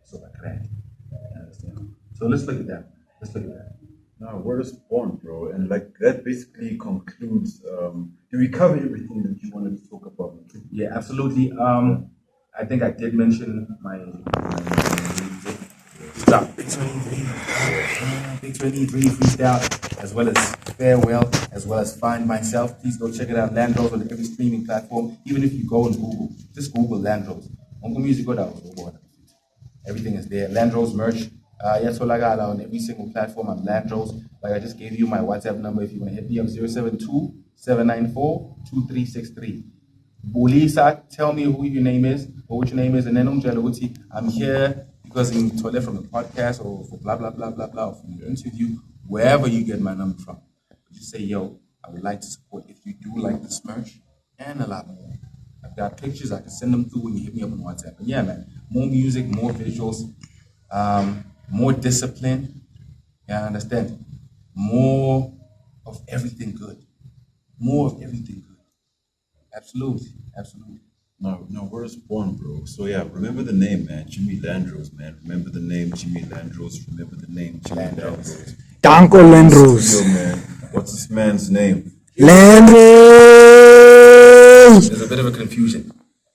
S3: So like that. You understand? So let's look at that. Let's look at that.
S4: No, word is born, bro. And like that basically concludes, did we cover everything that you wanted to talk about?
S3: Yeah, absolutely. I think I did mention my stop. Big 23, Big 23 freestyle, as well as Farewell, as well as Find Myself. Please go check it out. Landrose on every streaming platform. Even if you go and Google, just Google Landrose. Uncle Music go down. Everything is there. Landrose merch. Yes, on every single platform. I'm Landrose. Like I just gave you my WhatsApp number if you want to hit me up 072-794-2363. Bulisa, tell me who your name is or what your name is, and then I'm here because in toilet from the podcast or for blah blah blah blah blah or from the interview, wherever you get my number from. Just say, yo, I would like to support if you do like this merch and a lot more. I've got pictures, I can send them through when you hit me up on WhatsApp. And yeah, man, more music, more visuals, more discipline. Yeah, I understand. More of everything good. More of everything good. Absolutely, absolutely.
S4: No, word is born, bro. So yeah, remember the name, man. Jimmy Landrose, man. Remember the name, Jimmy Landrose. Remember the name, Jimmy Landrose.
S5: Danko Landrose.
S4: Yo, man. What's this man's name?
S5: Landrose.
S3: There's a bit of a confusion.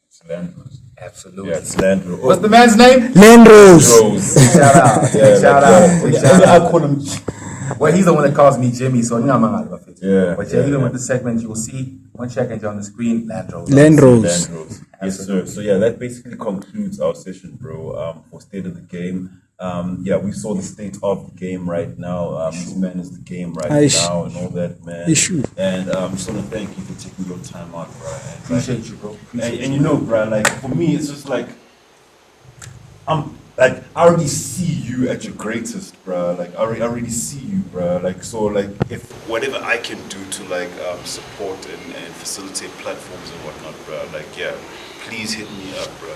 S4: It's Landrose.
S3: Absolutely.
S4: Yeah, it's Landrose.
S3: What's the man's name?
S5: Landrose.
S4: Rose.
S3: Shout out.
S4: Yeah,
S3: Shout out. Big shout
S4: I
S3: out.
S4: call him.
S3: Well, he's the one that calls me Jimmy, so I'm out of it.
S4: Yeah,
S3: But yeah,
S4: yeah,
S3: even
S4: yeah.
S3: with the segment, you will see one second on the screen, Landrose.
S5: Landrose.
S4: Landrose. Yes, sir. So yeah, that basically concludes our session, bro. For State of the Game. Yeah, we saw the state of the game right now. This man is the game right now and all that, man.
S5: Issue.
S4: And just want to thank you for taking your time out, bro. And,
S3: Appreciate you, bro.
S4: and you know, bro, like for me, it's just like I already see you at your greatest, bro. Like I already see you, bro. Like so, like if whatever I can do to like support and facilitate platforms and whatnot, bro. Like yeah, please hit me up, bro.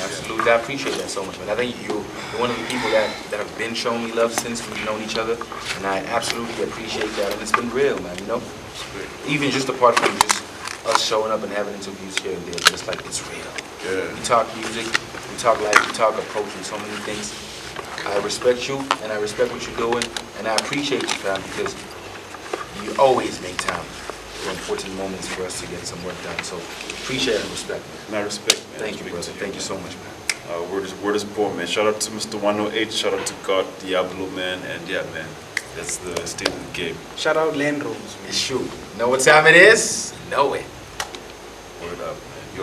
S6: Absolutely, I appreciate that so much, man. I think you're one of the people that have been showing me love since we've known each other, and I absolutely appreciate that. And it's been real, man. You know, even just apart from just us showing up and having interviews here and there, but it's like it's real.
S4: Yeah.
S6: We talk music, we talk life, we talk approach and so many things. I respect you, and I respect what you're doing, and I appreciate you, fam, because you always make time for important moments for us to get some work done. So appreciate and respect, man.
S4: And I respect, man.
S6: Thank you, brother. Thank you so much, man.
S4: Word is born, man. Shout out to Mr. 108. Shout out to God Diablo, man. And yeah, man, that's the state of the game.
S6: Shout out Landrose. It's true. Know what time it is? Know it.
S4: Word up, man.